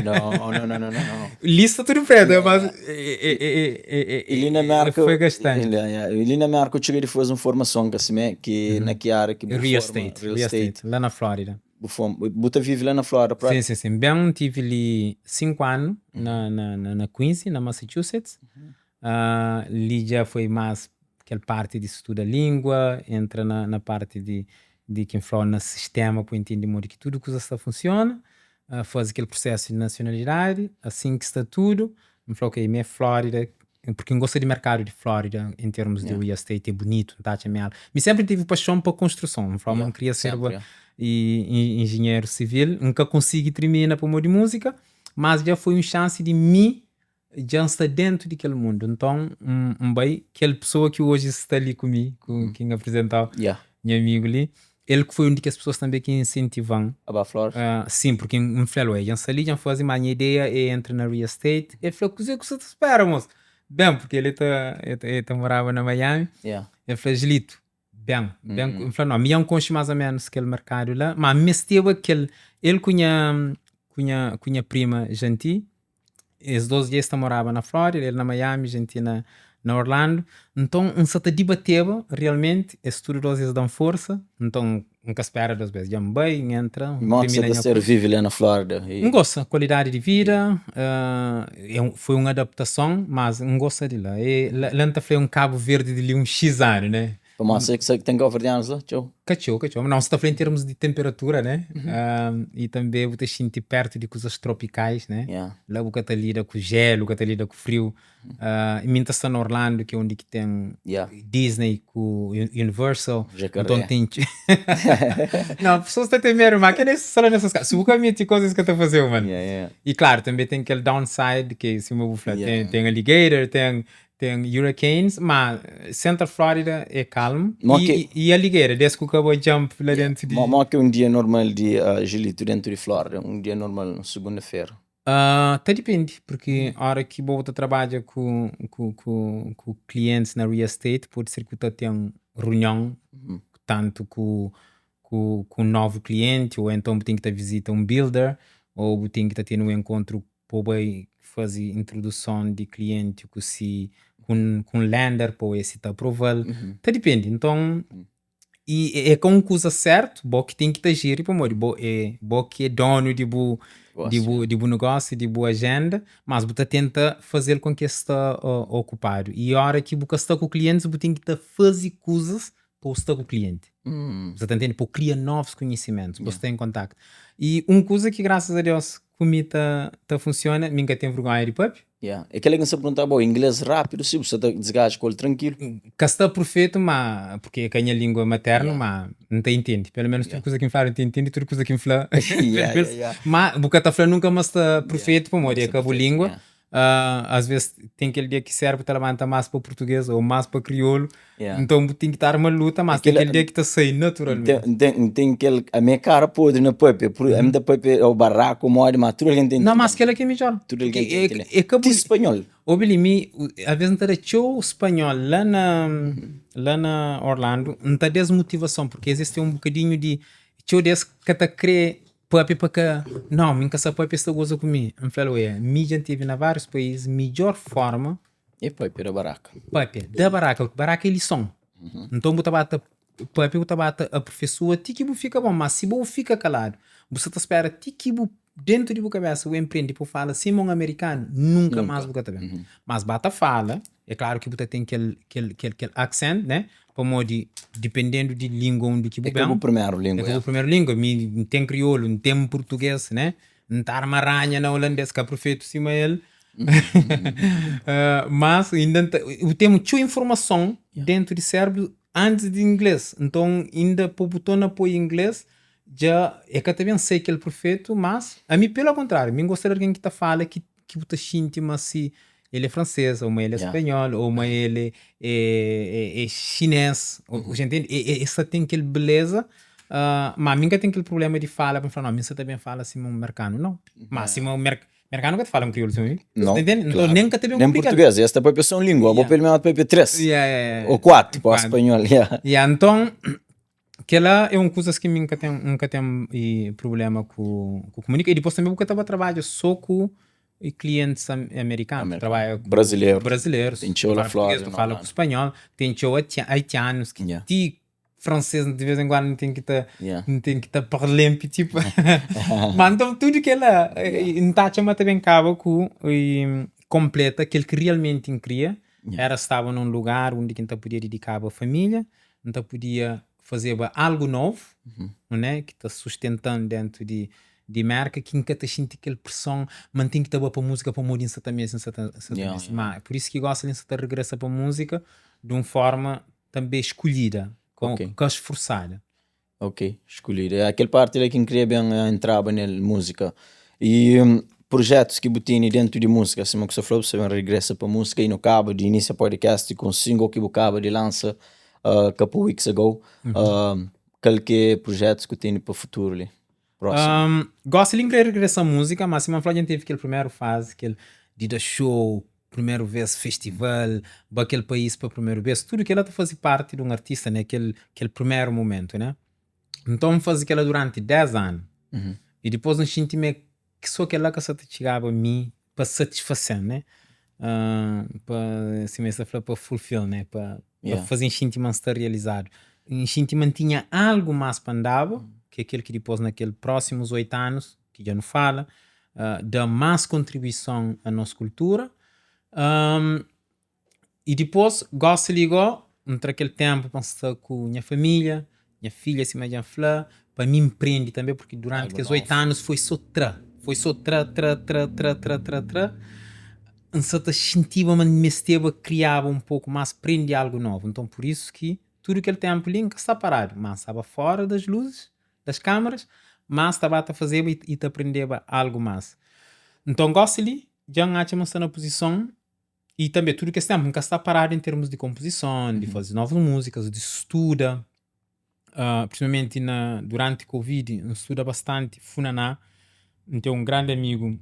não. Lista tudo preto, mas foi gastante. Ele na marca eu cheguei de fazer uma formação que na que área que real estate lá na Flórida. Você vive lá na Flórida? Sim. Bem, tive ali 5 anos na Quincy, na Massachusetts. Ali já foi mais aquela parte de estuda língua, entra na parte de quem fala no sistema para entender que tudo que está funciona, faz aquele processo de nacionalidade, assim que está tudo, me falou que é Flórida, porque eu gosto de mercado de Flórida em termos de real estate, é bonito, tá, me sempre tive paixão para construção, me falou, não queria ser engenheiro civil, nunca consegui terminar para de música, mas já foi uma chance de mim já está dentro daquele mundo, então bem, aquela pessoa que hoje está ali comigo, quem apresentou, meu amigo ali, ele que foi uma das pessoas também que incentivam a Flórida. Sim, porque me falou, já ali já fazem uma ideia e entra na real estate, ele falou, o que você te espera, moço? Bem, porque ele morava na Miami, ele falou, Gelito, bem, ele falou, não, me conheço mais ou menos aquele mercado lá, mas me esteve aquele, ele com a prima Janti, os 2 dias morava na Flórida, ele na Miami, gente na Orlando, então se te debateva realmente, esses tudo 2 dias dão força, então nunca espera 2 vezes, já bem, entra, termina a ser vive lá na Flórida. Gosta, qualidade de vida, foi uma adaptação, mas gosta de lá. E lá foi Cabo Verde de ali 6 anos, né? Mas você que tem que oferecer lá, tchau. Cachou. Não, se está a falar em termos de temperatura, né? E também você sentir perto de coisas tropicais, né? Yeah. Lá você está lida com gelo, você está lida com frio. E minha está em Orlando, que é onde que tem Yeah. Disney com Universal. Jacaré. Então tem... Não, pessoas estão a temer, mas que nem se fala nessas casas. Se você mete coisas que está a fazer, mano. Yeah. E claro, também tem aquele downside, que se eu vou falar, Yeah. tem alligator, tem hurricanes, mas Central Florida é calmo. Mas E a ligueira, desde que acabou jump lá dentro de... Mas que um dia normal de agilito dentro de Flórida, um dia normal na segunda-feira. Tá depende, porque a hora que você trabalha com clientes na real estate, pode ser que você tenha reunião, tanto com um novo cliente, ou então tem que visitar um builder, ou tem que ter um encontro para fazer introdução de cliente com lender, para esse tá aprovado. Tá depende. Então, e é com coisa certo, bo que tem que agir, para morrer, bo que é dono de bo negócio, de boa agenda, mas você tenta fazer com que está ocupado. E a hora que você está com o cliente, você tem que fazer coisas para estar com o cliente. Você está entendendo? Para criar novos conhecimentos, para estar em contato. E uma coisa que, graças a Deus, comigo tá funciona, nunca tem vergonha de pub. Yeah. É que ele se pergunta, bom, inglês rápido, se você desgaja com ele tranquilo. Que está perfeito, mas porque é a minha língua materna, mas não te entende. Pelo menos tudo coisa que me fala, não te entende, tudo coisa que me fala. Mas o que está falando nunca mais está perfeito, para morrer, acabou a língua. Às vezes tem aquele dia que serve para levantar mais para português ou mais para crioulo, então tem que estar uma luta, mas tem aquele dia que está saindo naturalmente. Tem aquele, a minha cara podre na Pepe, a minha Pepe é o barraco, morde, mas tudo alguém tem. Não, mas aquele aqui é melhor. Tudo alguém tem. É que espanhol. Às vezes não está o espanhol lá na Orlando, não está desmotivação, porque existe um bocadinho de que está crê papi para não, nunca essa papi está goza comigo. Eu falei, me já tive na vários países, melhor forma é papi da barraca. Papi da barraca eles são. Então você bata papi, você bata a professora, tiquibu fica bom, mas se você fica calado, você está espera tiquibu dentro de sua cabeça, o empreende por fala Simão americano, nunca mais você está bem. Mas bata fala, é claro que você tem aquele accent, né? Para modo dependendo de língua onde que você é o primeiro língua. É o primeiro língua, não tem crioulo, não tem português, né? Não tá uma aranha na holandês que é perfeito cima ele. Mas ainda tem muita informação dentro de cérebro antes de inglês. Então ainda para botar na apoio inglês já é que eu também sei que ele é perfeito, mas a mim pelo contrário, me gostaria de alguém que tá fala que você sente mas se ele é francês, ou uma ele é espanhol, ou uma ele é chinês, você entende? Essa tem aquele beleza, mas nunca tem aquele problema de fala, para falar, não, você também fala assim um americano, não. Mas se um americano que te fala um crioulo, você não, entende? Claro. Então nunca teve um nem português, esta é a são língua, vou pelo menos para 3, ou 4, para o espanhol, então, que lá é uma coisa que nunca tem problema com comunica, e depois também porque eu trabalho só com clientes americanos, trabalho com brasileiros, tem tio lá fora, fala com espanhol, tem tio haitianos que francês de vez em quando não tem que estar falando tipo mas então tudo que ela não chama também acaba com completa aquele que realmente queria era estava num lugar onde quem podia dedicar a família, não podia fazer algo novo, né, que está sustentando dentro de marca, que nunca te sente aquela pressão, mantém que está para a música para mudar também, mas por isso que gosto de regressar para a música de uma forma também escolhida, com esforçada. Ok, escolhida. É aquele parte lá que queria bem entrar na música. E projetos que botini dentro de música, assim que você falou, você regressa para a música e no cabo de início podcast com single que acaba de lança couple weeks ago. Qualquer projetos que tem para o futuro ali? Gosto de regressar à música, mas se uma gente teve aquele primeiro fase, aquele de show, primeiro vez festival, aquele país para primeiro vez, tudo que ela faz parte de um artista, né? Aquele primeiro momento, né? Então faz aquela durante 10 anos e depois não senti que só aquela que só chegava a mim para satisfação, né? Para se mesmo falar para fulfill, né? Para fazer sentimento estar realizado. Sentimento tinha algo mais para andar, que aquele que depois naqueles próximos 8 anos, que já não fala, dá mais contribuição à nossa cultura. E depois gosto de ligar entre aquele tempo, pensar com minha família, minha filha, se me flá, para mim empreende também, porque durante Algo aqueles novo. 8 anos foi só tra. Em certa incentiva, mas me esteve a criar um pouco mais, prende algo novo. Então, por isso que tudo aquele tempo ali nunca está parado, mas estava fora das luzes, das câmaras, mas estava a fazer e te aprendeva algo mais. Então, gosto ali, já não está na posição e também tudo que esse tempo nunca está parado em termos de composição, de fazer novas músicas, de estuda, principalmente durante o Covid, estuda bastante Funaná. Então, um grande amigo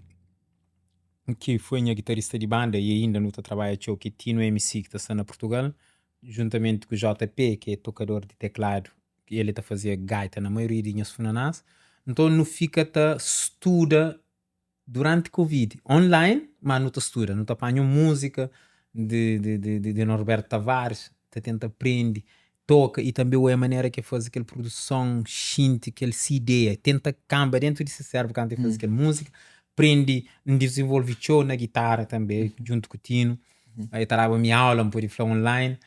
que foi minha guitarrista de banda e ainda não trabalha que é Tino MC que está na Portugal, juntamente com o JP, que é tocador de teclado, e ele está fazia gaita na maioria de minhas funanás. Então, não fica a estuda durante Covid online, mas não te estuda, não te apanha música de Norberto Tavares, te tenta aprender, toca e também é a maneira que faz aquela produção, xinte, aquele ideia, tenta cambiar dentro desse serve quando faz aquela música, aprende, desenvolve show na guitarra também, junto com o Tino, aí tarava minha aula, um pouco de flow online,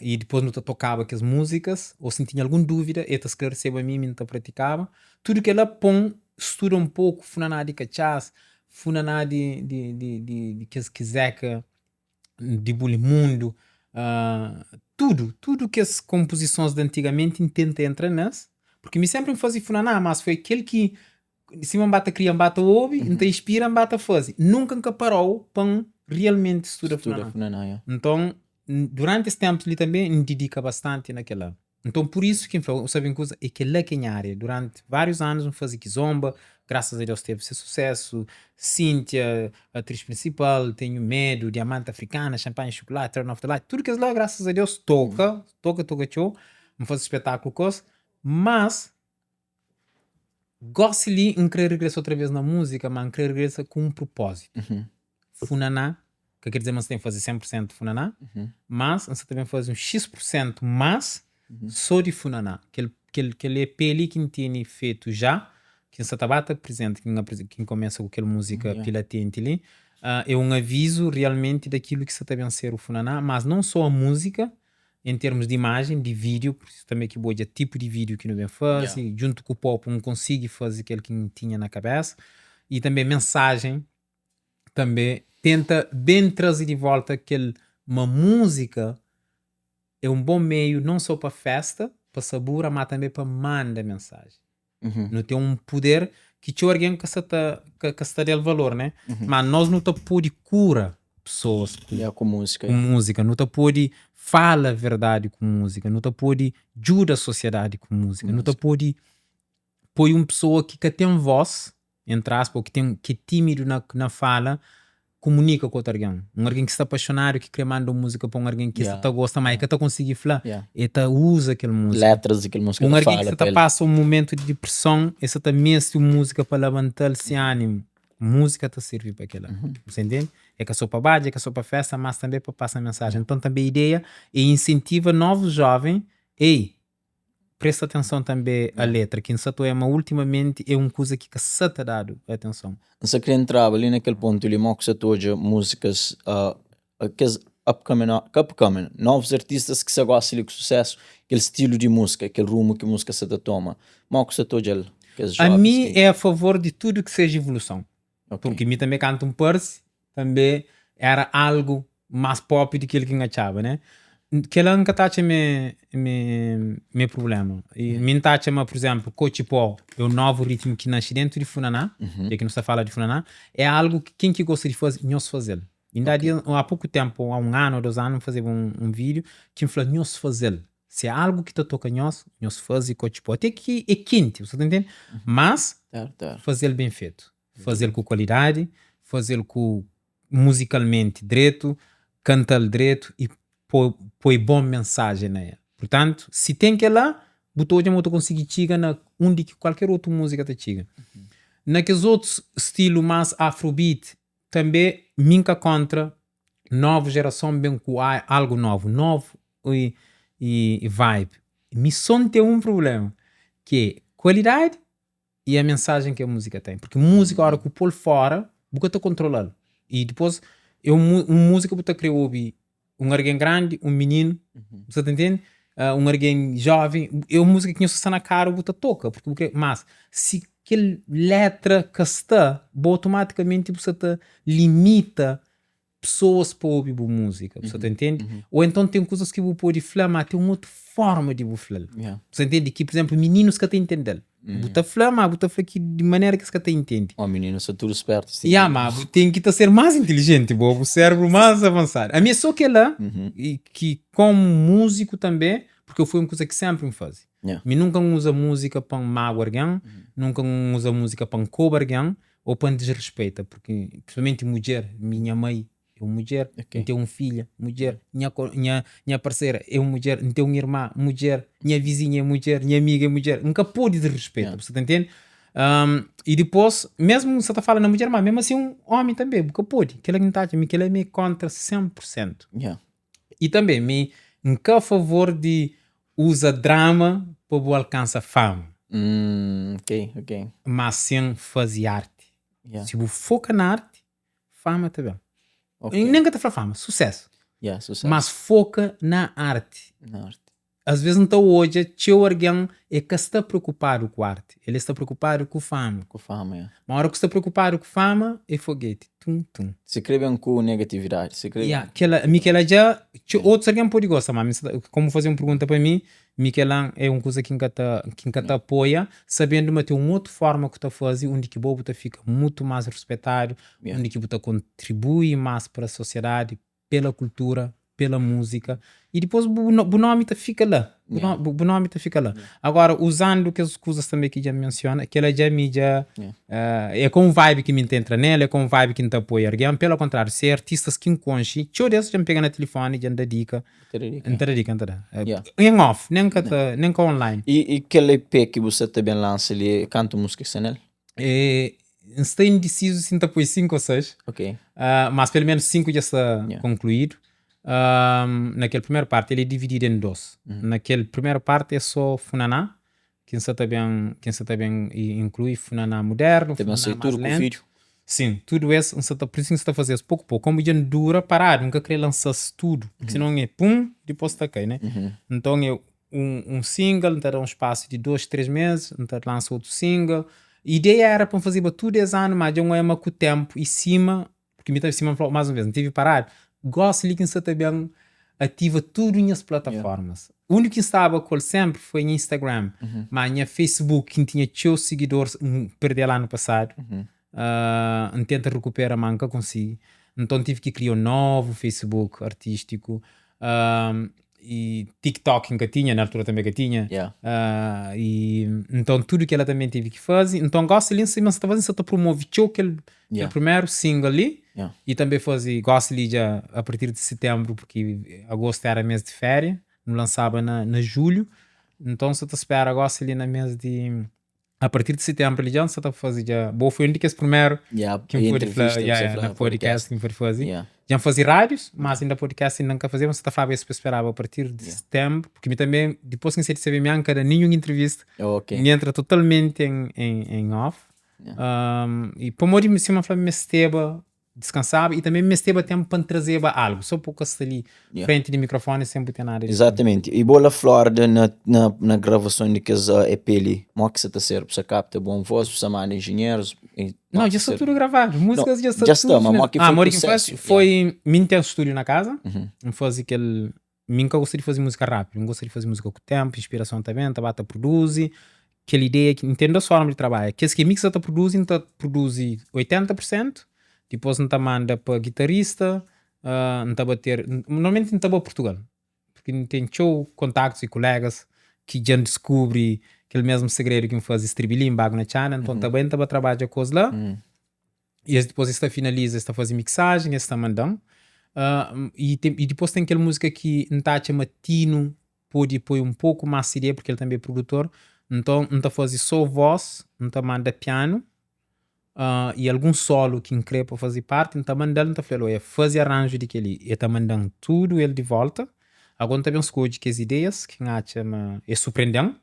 e depois não te tocava aquelas músicas, ou se tinha alguma dúvida, ele te esclareceu a mim, não te praticava, tudo que ela põe estuda um pouco, funaná de cachás, funaná de que zeca, de bulimundo, tudo que as composições de antigamente intenta entrar nas, porque me sempre fazia funaná, mas foi aquele que se me bata cria, bata ouve, então inspira, bata faz. Nunca parou para realmente estudar funaná. Então, durante esse tempo ele também me dedica bastante naquela. Então, por isso que eu sabia uma coisa, é que lá que área, durante vários anos, me fazia kizomba, graças a Deus teve esse sucesso. Cíntia, atriz principal, Tenho Medo, Diamante Africana, Champanhe Chocolate, Turn Off the Light, tudo que lá, graças a Deus, toca show, me faz espetáculo, mas gosto de querer regressar outra vez na música, mas querer regressar com um propósito. Funaná, que quer dizer, mas tem que fazer 100% de Funaná, mas você também faz um X% mais só de Funaná. Aquele EP ali que tem feito já, que você está presente, quem começa com aquela música pilatente ali, é um aviso realmente daquilo que você está a ser o Funaná, mas não só a música, em termos de imagem, de vídeo, por isso também que boa é tipo de vídeo que não vem fazer, junto com o pop não consigo fazer aquele que tinha na cabeça, e também mensagem, também tenta bem trazer de volta uma música é um bom meio não só para festa, para sabor, mas também para mandar mensagem. Não tem um poder que te alguém que está dando valor, né? Mas nós não pode cura pessoas com música. Com música, não pode fala a verdade com música, não pode ajuda a sociedade com música, não pode pôr uma pessoa que tem voz, entre aspas, que é tímido na fala, comunica com outro alguém. Alguém que está apaixonado, que quer mandar música para alguém que está gosta mais, que está conseguir falar, e usa aquela música. Letras daquela música. Alguém que está passa um momento de depressão, e está mesmo música para levantar esse ânimo. Música te serve para aquilo. Você entende? É que é só para bade, é que é só para festa, mas também para passar mensagem. Então também a ideia é incentiva novos jovens. Ei, presta atenção também à letra, que em é ultimamente é uma coisa que se está dado atenção. Você queria entrar ali naquele ponto, ele mostra hoje músicas que upcoming, novos artistas que se gostam de sucesso, aquele estilo de música, aquele rumo que a música se toma. Mostra hoje a mim é a favor de tudo que seja evolução. Porque mim também canto um Percy, também era algo mais pop do que ele que engateava, né? Que ela nunca tacha meu problema. E me tacha, por exemplo, Cochipó, é o novo ritmo que nasce dentro de Funaná, que não se fala de Funaná, é algo que quem que gosta de fazer, nós fazer. Ainda há pouco tempo, há 1 ano ou 2 anos, fazer um vídeo que me falou, nós fazer. Se é algo que te toca nós faz e Cochipó. Até que é quente, você tá entendendo? Mas, fazer bem feito. Fazer com qualidade, fazer com musicalmente direito, cantar direito e põe boa mensagem nela. Portanto, se tem que lá, botou já muito conseguir chegar na onde que qualquer outra música te chega. Naqueles outros estilos mais afrobeat, também minca contra nova geração bem com algo novo e vibe. Me só tem um problema, que é qualidade e a mensagem que a música tem. Porque música, a hora que o pôr fora, você está controlando. E depois, uma música que você quer ouvir alguém grande, menino, você tá entendendo? Alguém jovem, eu música que eu sou na cara, eu toca, porque mas se aquela letra que está, automaticamente você te limita pessoas para ouvir música, você tá entende? Ou então tem coisas que você pode falar, mas tem uma outra forma de você falar. Você entende? Que, por exemplo, meninos que te entendem. Você fala, mas você fala que de maneira que você te entende. Menino, sou tudo esperto. Mas tem que ser mais inteligente, o cérebro mais avançado. A minha só que lá, e que como músico também, porque foi uma coisa que sempre me faz. Eu nunca uso música para magoar alguém, nunca uso música para cobrar alguém, ou para desrespeito, porque, principalmente mulher, minha mãe, eu mulher, tenho uma filha, mulher, minha parceira, eu mulher, tenho uma irmã, mulher, minha vizinha é mulher, minha amiga é mulher, nunca pode desrespeito, você entende? E depois, mesmo você está falando na mulher, mas mesmo assim um homem também, porque pode, que ele é me contra 100%. E também, me a favor de usar drama para alcançar fama. Ok. Mas sem fazer arte. Se você foca na arte, fama também. Nem que te fala fama, sucesso. Sucesso. Mas foca na arte. Às vezes não está hoje, teu alguém é que está preocupado com a arte. Ele está preocupado com fama. Mas a hora que está preocupado com fama, é foguete. Se escreve com negatividade. Se escreve... Miquela já, outros alguém pode gostar, mas como fazer uma pergunta para mim, Miquela é uma coisa que te apoia, sabendo que tem uma outra forma que tu faz, onde que bobo fica muito mais respeitado, onde que você contribui mais para a sociedade, pela cultura, pela música, e depois o nome fica lá. O nome fica lá. Agora, usando que as coisas também que já menciona, que ela já me é com vibe que me entra nela, é com vibe que me apoia alguém. Pelo contrário, se artistas que enconche, eu desses já me pega no telefone, já anda dica. Em off, nem que online. E aquele EP que você também lança ali, canta música sem ele? Estou indeciso se não apoio 5 ou 6. Mas pelo menos 5 já está concluído. Naquela primeira parte ele é dividido em 2. Naquela primeira parte é só Funaná, que você também inclui Funaná moderno, também Funaná tudo mais com vídeo. Sim, tudo isso, por isso que você está fazendo pouco a pouco. Como já dura parado, nunca queria lançar tudo, porque senão é pum, depois está cai, né? Então é um single, então dá um espaço de 2, 3 meses, então lança outro single. A ideia era para fazer tudo esse ano, mas eu não com o tempo e cima, porque me estava cima mais uma vez, não tive parado. Gosto de que você também ativa tudo nas plataformas. O único que estava com sempre foi em Instagram, mas em Facebook, que tinha 2 seguidores, perdeu lá no passado. Tenta recuperar, mas nunca consegui. Então tive que criar um novo Facebook artístico. E TikTok que tinha, na altura também que tinha. E então tudo que ela também teve que fazer. Então gosto de mas está fazendo, você está promovendo aquele primeiro single ali. E também gosto de já a partir de setembro, porque agosto era mês de férias, não lançava na julho. Então você está espera gosto ali na mês de a partir de setembro ele já está fazendo já boa foi que esse primeiro que me pôde falar na podcast que me pôde fazer já fazer rádios mas ainda podcast ainda nunca fazia mas está falando isso esperava a partir de setembro porque me também depois que você recebe minha cara nenhuma entrevista me entra totalmente em off e por modo de me falar me esteva descansava e também me esteve tempo para trazer algo só pouco ali frente de microfone sem botar nada exatamente e boa Florida na gravação de que as EP ali como que você está ser você capta bom voz você manda engenheiros não já está tudo gravado músicas já está tudo mas que foi processo foi me ter um estúdio na casa fazer aquele nunca gostei de fazer música rápida não gostei de fazer música com tempo inspiração também bata produzir aquela ideia que entendo a forma de trabalho que esse que mixa está produzindo 80% depois não manda para guitarrista, não está bater. Normalmente não está para Portugal, porque tem show contactos e colegas que já descobre aquele mesmo segredo que me faz estribilim bago na chana, então também está para trabalhar com os lá. E depois está finaliza, está fazendo mixagem, está mandando. E depois tem aquela música que não está matino, pode pôr um pouco mais seria porque ele também é produtor. Então não está fazendo só voz, não está manda piano. E algum solo que incrível para fazer parte, então mandando tá falando, fazer arranjo de que ele está mandando tudo ele de volta. Agora também escolhe que as ideias que acha é surpreendente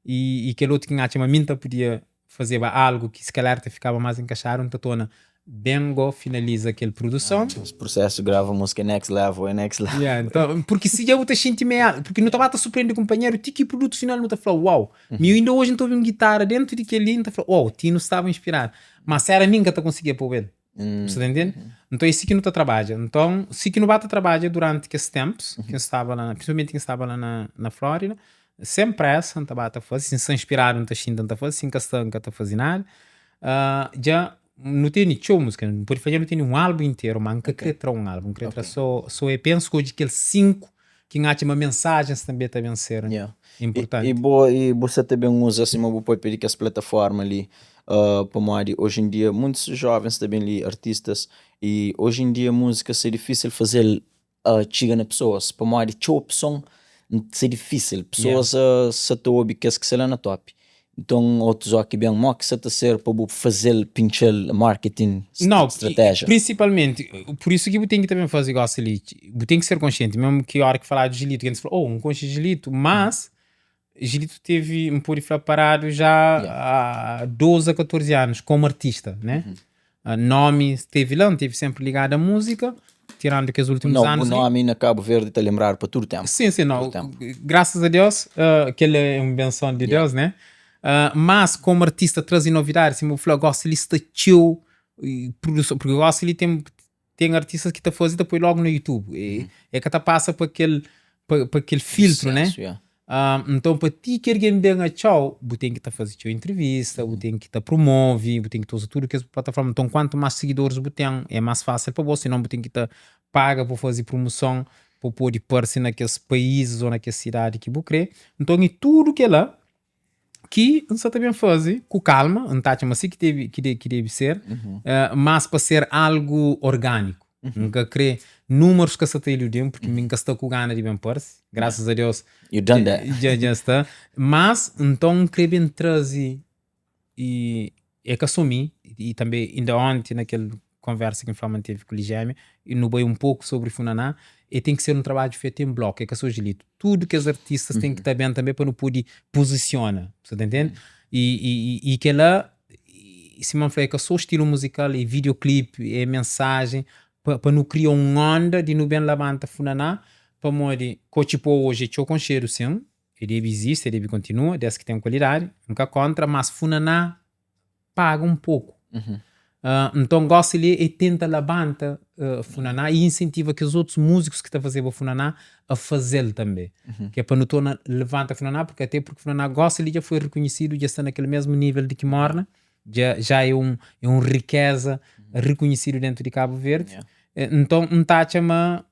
e que outro que acha minta podia fazer algo que se calhar te ficava mais encaixado, então torna Bengo finaliza aquela produção. Esse processo grava música next level, é next level. Yeah, então, porque se já você sente meio, porque não estava a surpreender companheiro, que produto final não está falando, uau, eu ainda hoje não estou ouvindo guitarra dentro de aquele não está falando, uau, Tino estava inspirado, mas era mim que eu conseguia pôr ele. Você tá entendendo? Então esse que não está trabalha. Então, se que não bata trabalha durante aqueles tempos, que eu estava lá, principalmente que eu estava lá na Flórida, sem pressa, não estava a fazer, sem inspirar, não está xinto, não está fazendo, sem questão, não está fazendo nada. Já não tem show música, por fazer não tem um álbum inteiro, mas nunca queria ter um álbum, queria ter só eu penso que hoje aqueles 5 que acha uma mensagem também também ser importante. E você também usa assim, uma pode pedir que as plataformas ali, para hoje em dia muitos jovens também ali, artistas, e hoje em dia música é difícil fazer chegar nas pessoas, para modo de opção é difícil, pessoas se tu ouve que se lá na top. Então, outros aqui bem mal que se está ser para fazer pinchar marketing estratégia. Principalmente, por isso que eu tenho que também fazer igual a Celite. Eu tenho que ser consciente, mesmo que a hora que falar de Gilito, que a gente falou, um conche Gilito, mas Gilito teve um purifra parado já há 12 a 14 anos como artista, né? Nome teve lá, teve sempre ligado à música, tirando que os últimos anos. O nome na Cabo Verde está a lembrar para todo o tempo. Sim, não. Graças a Deus, que ele é uma benção de Deus, né? Mas como artista traz novidades, assim, eu falei, gosto ele está chill, porque eu gosto ele tem artistas que está fazendo depois logo no YouTube, é que está passa para aquele filtro, né? Então para ti que alguém bem a tchau, você tem que estar fazendo entrevista, você tem que estar promove, você tem que fazer tudo que as plataformas. Então quanto mais seguidores você tem, é mais fácil para você, não você tem que estar paga para fazer promoção, para poder aparecer naqueles países ou naquela cidade que você crê. Então e tudo que é lá que você também faz com calma, não está assim que deve ser, mas para ser algo orgânico. Nunca crê números que você tem iludido, porque nunca estou com gana de bem parece. Graças a Deus. You done that. Já está. Mas, então, creio bem trazer e é que assumi, e também ainda ontem naquela conversa que a gente teve com o Ligeme, e no boi um pouco sobre Funaná, e tem que ser um trabalho feito em bloco, é que eu sou Gilito. Tudo que os artistas têm que estar bem também para não poder posicionar, você tá entendendo? E que lá, se me fala que eu sou estilo musical e videoclipe, é mensagem, para não criar onda de não bem levanta Funaná, para morrer, que tipo hoje, eu com cheiro sim, ele deve existir, ele deve continuar, desde que tem qualidade, nunca contra, mas Funaná paga um pouco. Então gosta ele e tenta levantar Funaná e incentiva que os outros músicos que estão a fazer o Funaná a fazê-lo também, que é para não tornar levanta Funaná, porque Funaná gosta ele já foi reconhecido, já está naquele mesmo nível de que morna, já é um riqueza reconhecido dentro de Cabo Verde. Então um tá chama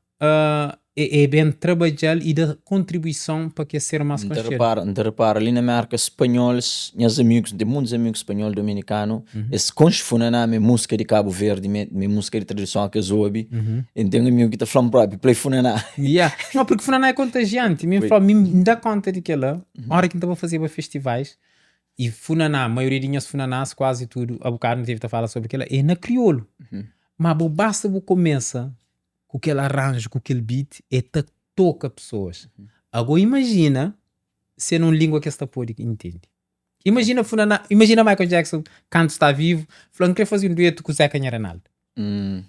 é bem trabalhar e dar contribuição para que ser mais consciente. De repara, ali na marca espanhóis, meus amigos, de muitos amigos espanhóis dominicanos, esse conchefuna minha música de Cabo Verde, minha música de tradição que eu ouvi, e tem um amigo que está falando próprio, play funaná. Não, porque funaná é contagiante, me dá conta de que lá, a hora que estava a fazer festivais, e funaná, a maioria de funanás, quase tudo, a bocado não teve a falar sobre aquilo, é na crioulo. Mas basta você começa com aquele arranjo, com aquele beat, e toca pessoas. Agora imagina se não língua que esta porra entende. Imagina Michael Jackson, quando está vivo, falando que quer fazer um dueto com o Zeca Nharanaldo.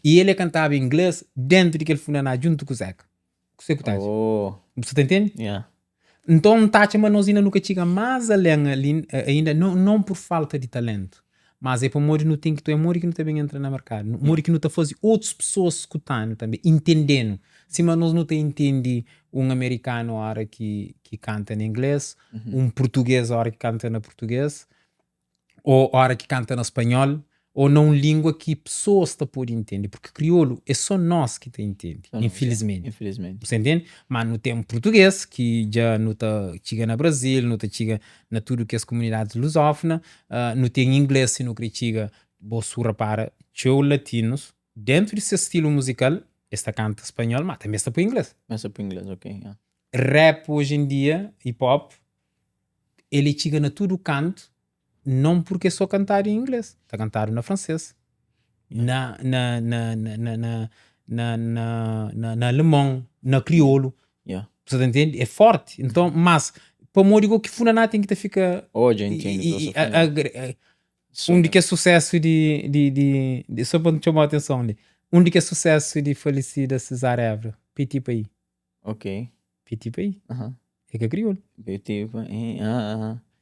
E ele cantava em inglês dentro daquele funaná, junto com o Zeca. Você tá entendendo? Então, Tati, mas nós ainda nunca chega mais além ainda, não por falta de talento. Mas é para o não tem que tu é que não também entra no mercado, que não está fazendo outras pessoas escutando também, entendendo. Se mas nós não te entende um americano a hora que canta em inglês, um português a hora que canta na português, ou a hora que canta na espanhol, ou não língua que pessoas está por entender, porque crioulo é só nós que te entende, infelizmente. Você entende? Mas não tem um português que já não está chega no Brasil, não está chega na tudo que as comunidades lusófonas, não tem inglês se não critica, bossura para show latinos, dentro desse estilo musical, esta canta espanhol, mas também está para inglês. Mas para inglês, ok. Rap hoje em dia, hip hop, ele chega na tudo canto, não porque só cantar em inglês, está cantar na francês, na alemão, na crioulo. Você entende? É forte. Então, mas para o digo que funaná tem que ficar. Hoje entendo. que é sucesso de só para te chamar a atenção ali. Que é sucesso de falecida Cesar Évora. Piti para aí. Ok. Piti para aí. Aham. É que é crioulo. Tipo,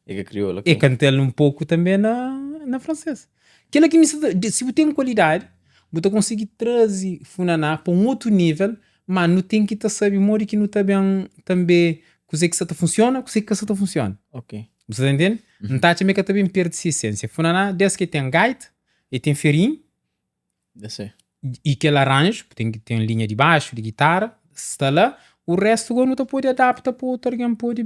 é que criou, E ok. cantei um pouco também na francesa. Aquilo que se você tem qualidade, você consegue trazer Funaná para um outro nível, mas não tem que estar sabendo mori que não está bem também coisa que isso funciona, coisa que isso funciona. Ok. Você tá entendendo? Não está também que também perde sua essência. Funaná, desde que tem gaita, e tem ferim, Desse. e que ele arranjo, tem linha de baixo, de guitarra, está lá, o resto não te pode adaptar para outro alguém pode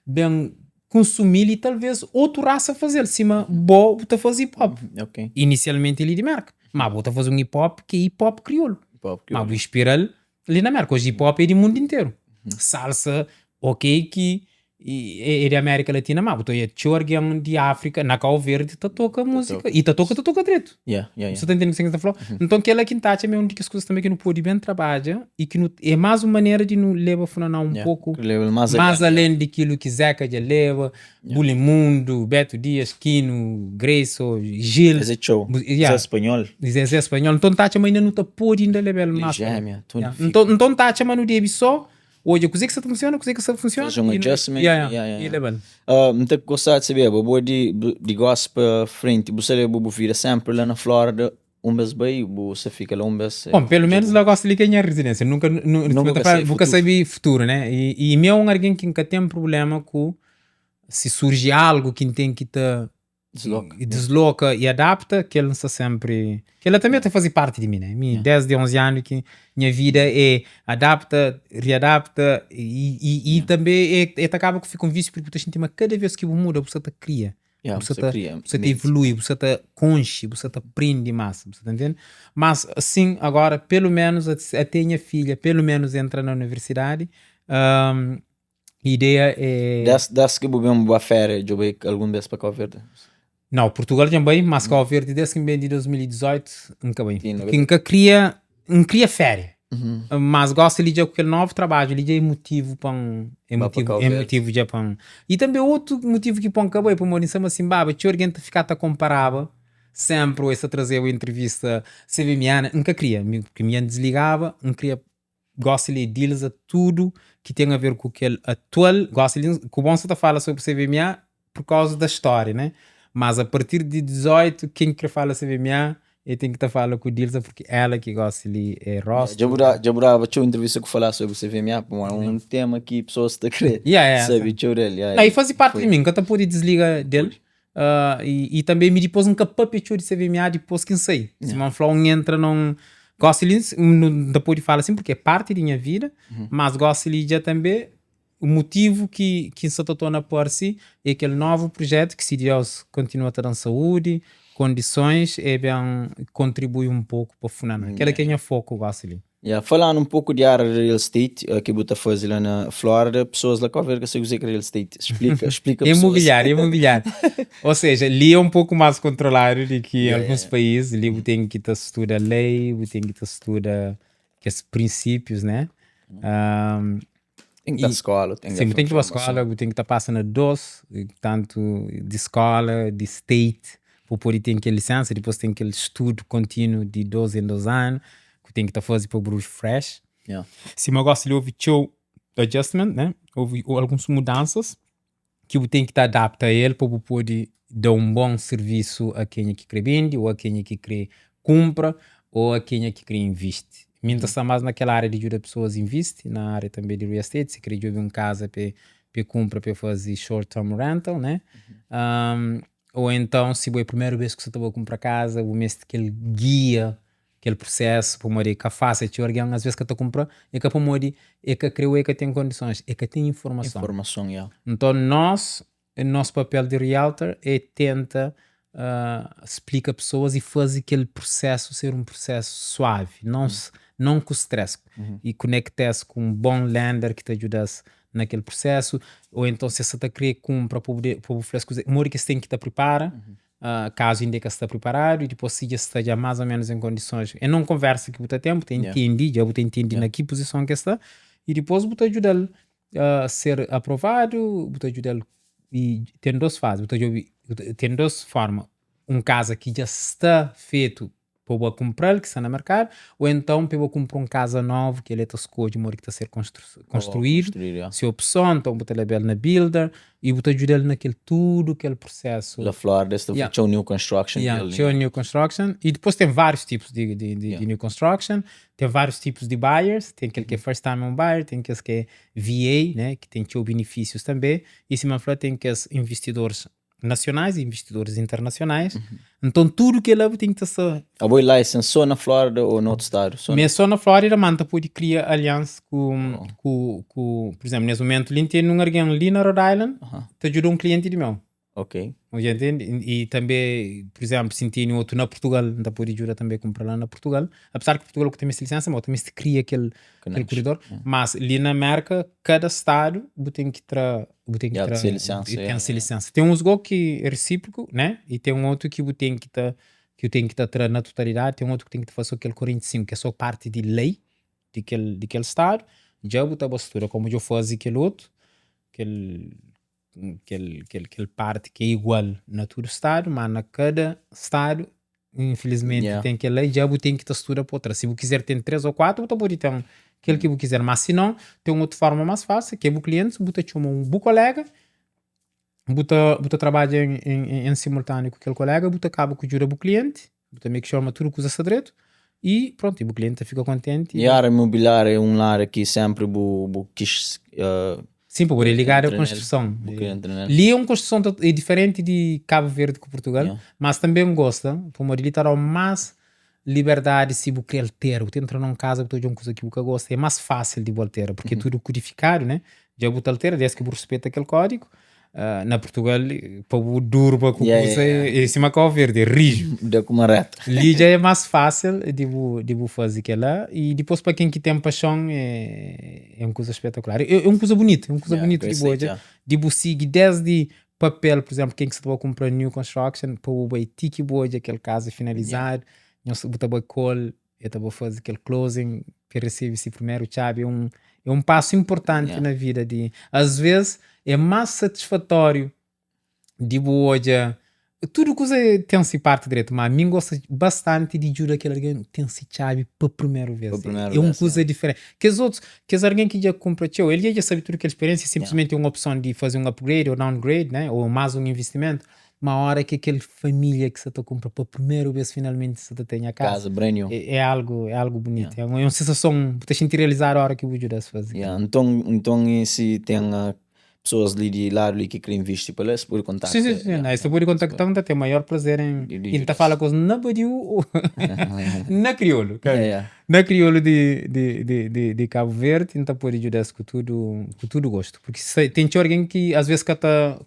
bem consumir e talvez outra raça fazer, cima bom, você faz hip hop. Ok. Inicialmente ele de América, mas você faz um hip hop que é hip hop crioulo. Pop, Mas o espiral ali na América, hoje hip hop é do mundo inteiro. Salsa, ok, que é da América Latina, mas você é chorgan de África, na Cabo Verde, tu toca música, e tu toca direito. Yeah. Você tá entendendo o que você está falando? Então, aquela que tá é uma das coisas também que não pode bem trabalhar e que não, é mais uma maneira de não levar a funaná pouco Que leva mais além daquilo que Zeca já leva, Bulimundo, Beto Dias, Quino, Grace, Gil. Esse show. Yeah. Esse espanhol. Esse é espanhol. Então, tá ainda não tá pode ainda levar mais. Gêmea. Então, tá mas não deve só. Hoje, coisa que isso funciona, coisa que isso funciona. Faz um adjustment. E levar. Muito gostado de saber, bobo de gospel frente, você leva bobo vira sempre lá na Flórida, mês bem, você fica lá mês. Bom, pelo menos lá gosto de ganhar residência, nunca sabe futuro, né? E meu é alguém que nunca tem problema com se surge algo que tem que te desloca e adapta, que ele está sempre. Que ele também está a fazer parte de mim, né? Desde 11 anos que minha vida é adapta, readapta e também acaba que fica um vício porque você tem cada vez que muda, você te cria. Você te evolui, você te conche, você te aprende mais, você tá entendendo? Mas assim, agora, pelo menos até minha filha, pelo menos entra na universidade, a ideia é... Das que bebeu uma boa férias, eu vi algum vez para Cabo Verde? Não, Portugal também, mas Cabo Verde desde que vem de 2018, nunca bem. Porque nunca cria férias. Mas gosto de aquele novo trabalho, ele é emotivo para emotivo já para. E também outro motivo que põe acabou é para morar em Zimbábue, tinha alguém que ficar a comparava sempre ou essa trazer uma entrevista CVMiana, nunca queria, porque me desligava, não queria, gosto de deles a tudo que tem a ver com aquele atual, gosto de que o bom você fala sobre CVMA por causa da história, né? Mas a partir de 18, quem quer falar CVMA eu tenho que estar falando com o Dilsa porque ela que gosta de rosto. Já brava, tinha uma entrevista que falar sobre o CVMA, um tema que pessoas estão querendo. Sabe, tinha ele. E faz parte de mim, que eu pude desligar dele. E também me depois um capapé de CVMA depois que sei. Se uma flor entra num... Gosto de não pode falar assim porque é parte da minha vida, mas gosto de já também o motivo que se torna por si é aquele novo projeto que se Deus continua a dar saúde, condições, bem, contribui um pouco para o Funaná. Aquela que é o foco, gosto ali. Falando um pouco de área de real estate, que você faz lá na Flórida, pessoas lá que se usa real estate. Explica imobiliário. Ou seja, ali é um pouco mais controlado do que em alguns países. Ali você tem que estudar lei, você tem que estudar os princípios, né? Tem que ir à escola. Tem que ir à escola, tem que estar passando dois, tanto de escola, de state, para poder ter aquela licença, depois tem aquele estudo contínuo de 2 em 2 anos, que tem que estar fazendo para o Bruce Fresh. Se eu gosto de ouvir show adjustment, né? Houve algumas mudanças que eu tenho que estar adaptar a ele para poder dar um bom serviço a quem é que quer vende, ou a quem é que quer compra, ou a quem é que quer investe. Mientras está mais naquela área de ajudar pessoas a investir, na área também de real estate, se quer ouvir uma casa para comprar, para fazer short-term rental, né? Ou então, se é a primeira vez que você está a comprar casa, o mês que ele guia aquele processo, para morir que fácil, que alguém às vezes que está a comprar, é que para morir, é que creio que tem condições, é que tem informação. Então, nosso papel de realtor é tentar explica pessoas e faz aquele processo ser um processo suave, não com stress, e conecta-se com um bom lender que te ajuda naquele processo, ou então se você está a querer comprar para oferecer coisas, que você tem que estar preparado, caso indica que está preparado, e depois se já esteja mais ou menos em condições, e não conversa que você tempo, já você entende na que posição que está, e depois você ajuda a ser aprovado, você ajuda e tem duas fases. Tem duas formas. Casa que já está feito para eu comprar, que está no mercado, ou então para eu comprar casa nova que ele está escolhido, que está a ser construído. Se opção, então botar ele na builder e botar ajuda ele naquele tudo, aquele processo. La Flor, desta tinha new construction. Tinha new construction. E depois tem vários tipos de new construction. Tem vários tipos de buyers. Tem aquele que é first time home buyer, tem aquele que é VA, né, que tem benefícios também. E cima Flor tem aqueles investidores nacionais e investidores internacionais. Então tudo que ele tem que ser... A boa license só na Flórida ou no outro estado? Só na Flórida, manta pode criar aliança com, por exemplo, nesse momento, ele tem alguém ali na Rhode Island, te ajuda cliente de meu. Ok. E também, por exemplo, se tem outro na Portugal, não pode ajudar também a comprar lá na Portugal. Apesar que Portugal tem essa licença, mas também se cria aquele corredor. Mas ali na América, cada estado tem que ter licença. Tem uns que é recíproco, né? E tem outro que tem que estar na totalidade. Tem outro que tem que fazer aquele 45, que é só parte de lei daquele estado. Já botar a postura, como eu faço aquele outro, aquele parte que é igual na todo estado, mas na cada estado, infelizmente, tem aquela lei, já tem que textura para outra. Se você quiser ter 3 ou 4, você pode ter aquele que você quiser, mas se não, tem uma outra forma mais fácil, que é o cliente, você chama um colega, você trabalha em simultâneo com aquele colega, você acaba com o jura do cliente, você meio que chama tudo que usa direito, e pronto, o cliente fica contente. E a área imobiliária é um lar aqui sempre quis... Sim, para poder ligar a construção. Ali é uma construção diferente de Cabo Verde com Portugal, mas também gosta, para poder ter mais liberdade se você quer ter. Você entra numa casa, você tem uma coisa que você gosta, é mais fácil de voltar, porque é tudo codificado, né? Já você altera, desde que você respeita aquele código. Na Portugal, para o duro, para é cima Cabo Verde, é rijo. Deu com uma reta. Ali já é mais fácil de fazer aquilo lá. E depois, para quem que tem paixão, é uma coisa espetacular. É uma coisa bonita, de boa. De você desde papel, por exemplo, quem que você vai comprar new construction, para o baiti boa, aquele caso finalizado, você vai call, eu vou fazer aquele closing, para receber esse primeiro chave. É um passo importante na vida. Às vezes, é mais satisfatório de boa. Tudo que tem-se parte direito, mas a mim gosta bastante de ajudar aquele alguém tem-se chave para a primeira vez. É uma coisa diferente. Que os outros, que alguém que já compra teu, ele já sabe tudo aquela experiência, simplesmente é uma opção de fazer um upgrade ou downgrade, né? Ou mais um investimento. Uma hora que aquela família que você compra para a primeira vez, finalmente você tem a casa. Brand new. É algo bonito. É uma sensação, você sente realizar a hora que eu ajudo a fazer. Então, se tem pessoas ali de lado ali que querem investir para elas, pode contactar. Sim. Você pode contactar, tem o maior prazer em falar com os na crioulo. Na crioulo de Cabo Verde, então pode ajudar com tudo gosto. Porque tem alguém que às vezes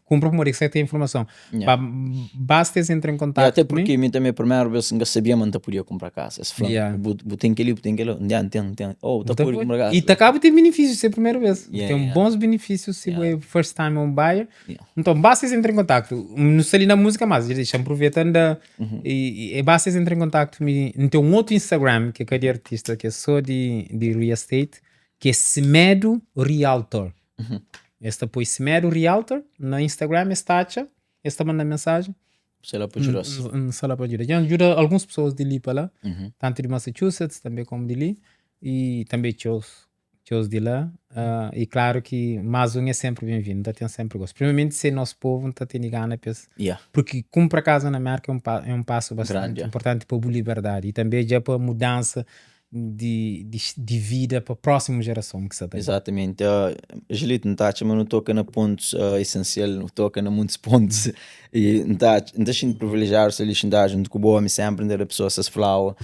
compra por que você tem informação. Basta entrar em contato. Até porque mim também a primeira vez que sabia que podia comprar casa. Se tem que ali, tem. Oh, tá por comprar casa. E acaba de ter benefícios se é a primeira vez. Tem bons benefícios se é first time home buyer. Então basta entrar em contato. Não sei ali na música, mas deixa-me aproveitando e basta entrar em contato. Tem um outro Instagram que é de artista que é só de real estate, que é Semedo Realtor. Esta põe Semedo Realtor na Instagram, esta manda mensagem. Sei lá para ajudar. Já ajuda algumas pessoas de ali para lá, tanto de Massachusetts também como de ali, e também shows de lá. E claro que mais um é sempre bem-vindo, tem sempre gosto. Primeiramente, se nosso povo não está tendo gana, porque comprar casa na América é um passo bastante importante para a liberdade e também já para a mudança de vida para a próxima geração que você tem. Exatamente. Angelito, não toca na pontos essencial, não toca na muitos pontos e não está sendo privilegiado se ele está junto com o bom sempre ainda a pessoa se fala.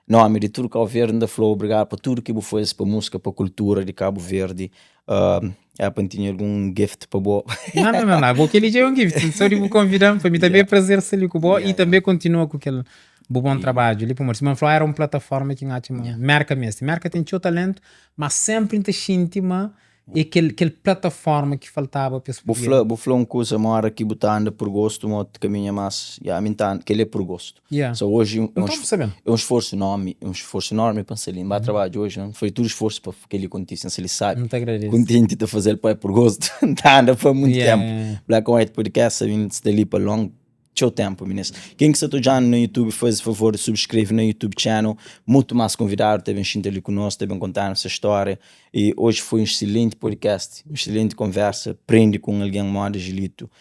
Não, de tudo Cabo Verde ainda falou obrigado por tudo que você fez para a música, para a cultura de Cabo Verde. Para ter algum gift para boa. Não, porque ele já é um gift. Só de convidar, para mim também é prazer ser ali com o boa e também continua com aquele bom trabalho. Ali, por exemplo, era uma plataforma que marca mesmo. Marca tem seu talento, mas sempre está íntima é aquele plataforma que faltava para esse poder. Bufla uma coisa, uma hora que botar anda por gosto, uma outra caminha mais, que ele é por gosto. Yeah. So, hoje Não estou percebendo. é um esforço enorme para ele. Mas trabalho hoje, não foi tudo esforço para que ele contíssimo, se ele sabe. Muito agradeço. Contínuo a fazer para por gosto. Tá, anda por muito Yeah. tempo. Black and White Podcast, sabendo dali para longo. Tchau tempo, meninas. Quem que está já no YouTube, faz favor, subscreve no YouTube channel. Muito mais convidado, teve enchendo ali conosco, teve contar nossa história. E hoje foi um excelente podcast, uma excelente conversa. Aprende com alguém modo Gilito,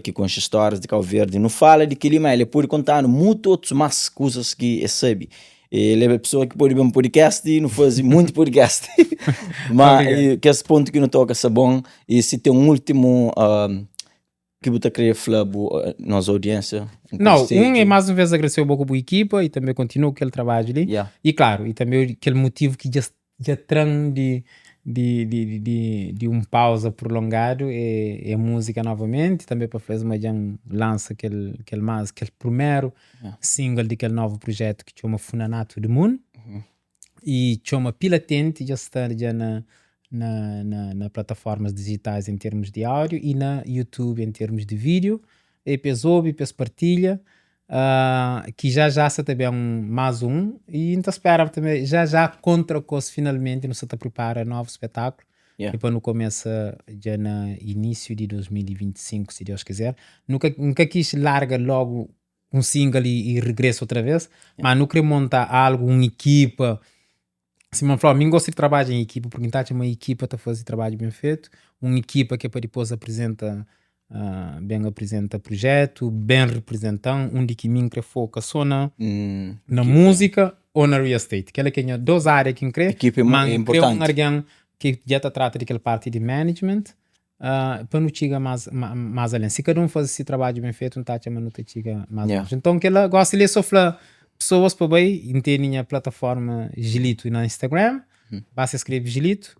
que conta histórias de Cabo Verde. Não fala de que ele pode contar muito outras mais coisas que sabe. Ele é a pessoa que pode ver um podcast e não faz muito podcast. Mas que esse ponto que não toca é bom. E se tem um último... que você queria falar nossa audiência? Não, é mais uma vez agradecer um pouco a equipa e também continua aquele trabalho ali. Yeah. E claro, e também aquele motivo que já tram de pausa prolongado é a música novamente, também para fazer uma lança aquele primeiro single daquele novo projeto que chama Funanato de Moon. E chama Pilatente, já está já na plataformas digitais em termos de áudio e na YouTube em termos de vídeo. E depois ouve, depois partilha, que já se também mais um. E então espera também, já contra o curso finalmente, não se está prepara novo espetáculo. Yeah. Depois não começa já no início de 2025, se Deus quiser. Nunca quis largar logo um single e regresso outra vez, mas não queria montar algo, uma equipa. Se me falar, eu gosto de trabalhar em equipa, porque então uma equipa está a fazer trabalho bem feito, uma equipa que depois apresenta projeto, bem representando, onde que me foca só na música ou na real estate. Que é que duas áreas que eu equipa é importante. Mas alguém que já trata daquela parte de management, para não chegar mais além. Se cada um faz esse trabalho bem feito, não chega mais longe. Então, que ela gosta de sofrer pessoas para bem, entendem a plataforma Gilito na Instagram, basta escrever Gilito,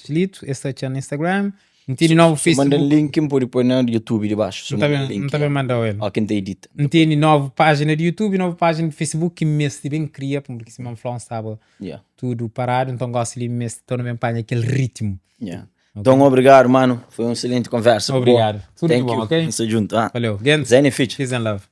Gilito, este é no Instagram, entende novo Facebook. Manda link por pôr no YouTube de baixo. Não está bem mandar ele. Quem te edita. Entende nova página de YouTube, nova página de Facebook que me bem cria, porque se me falar estava tudo parado, então gosto de me estou na minha página aquele ritmo. Okay. Então, obrigado, mano. Foi uma excelente conversa. Obrigado. Tudo bom, ok? Vamos junto. Valeu. Zen e Fitch. Peace and love.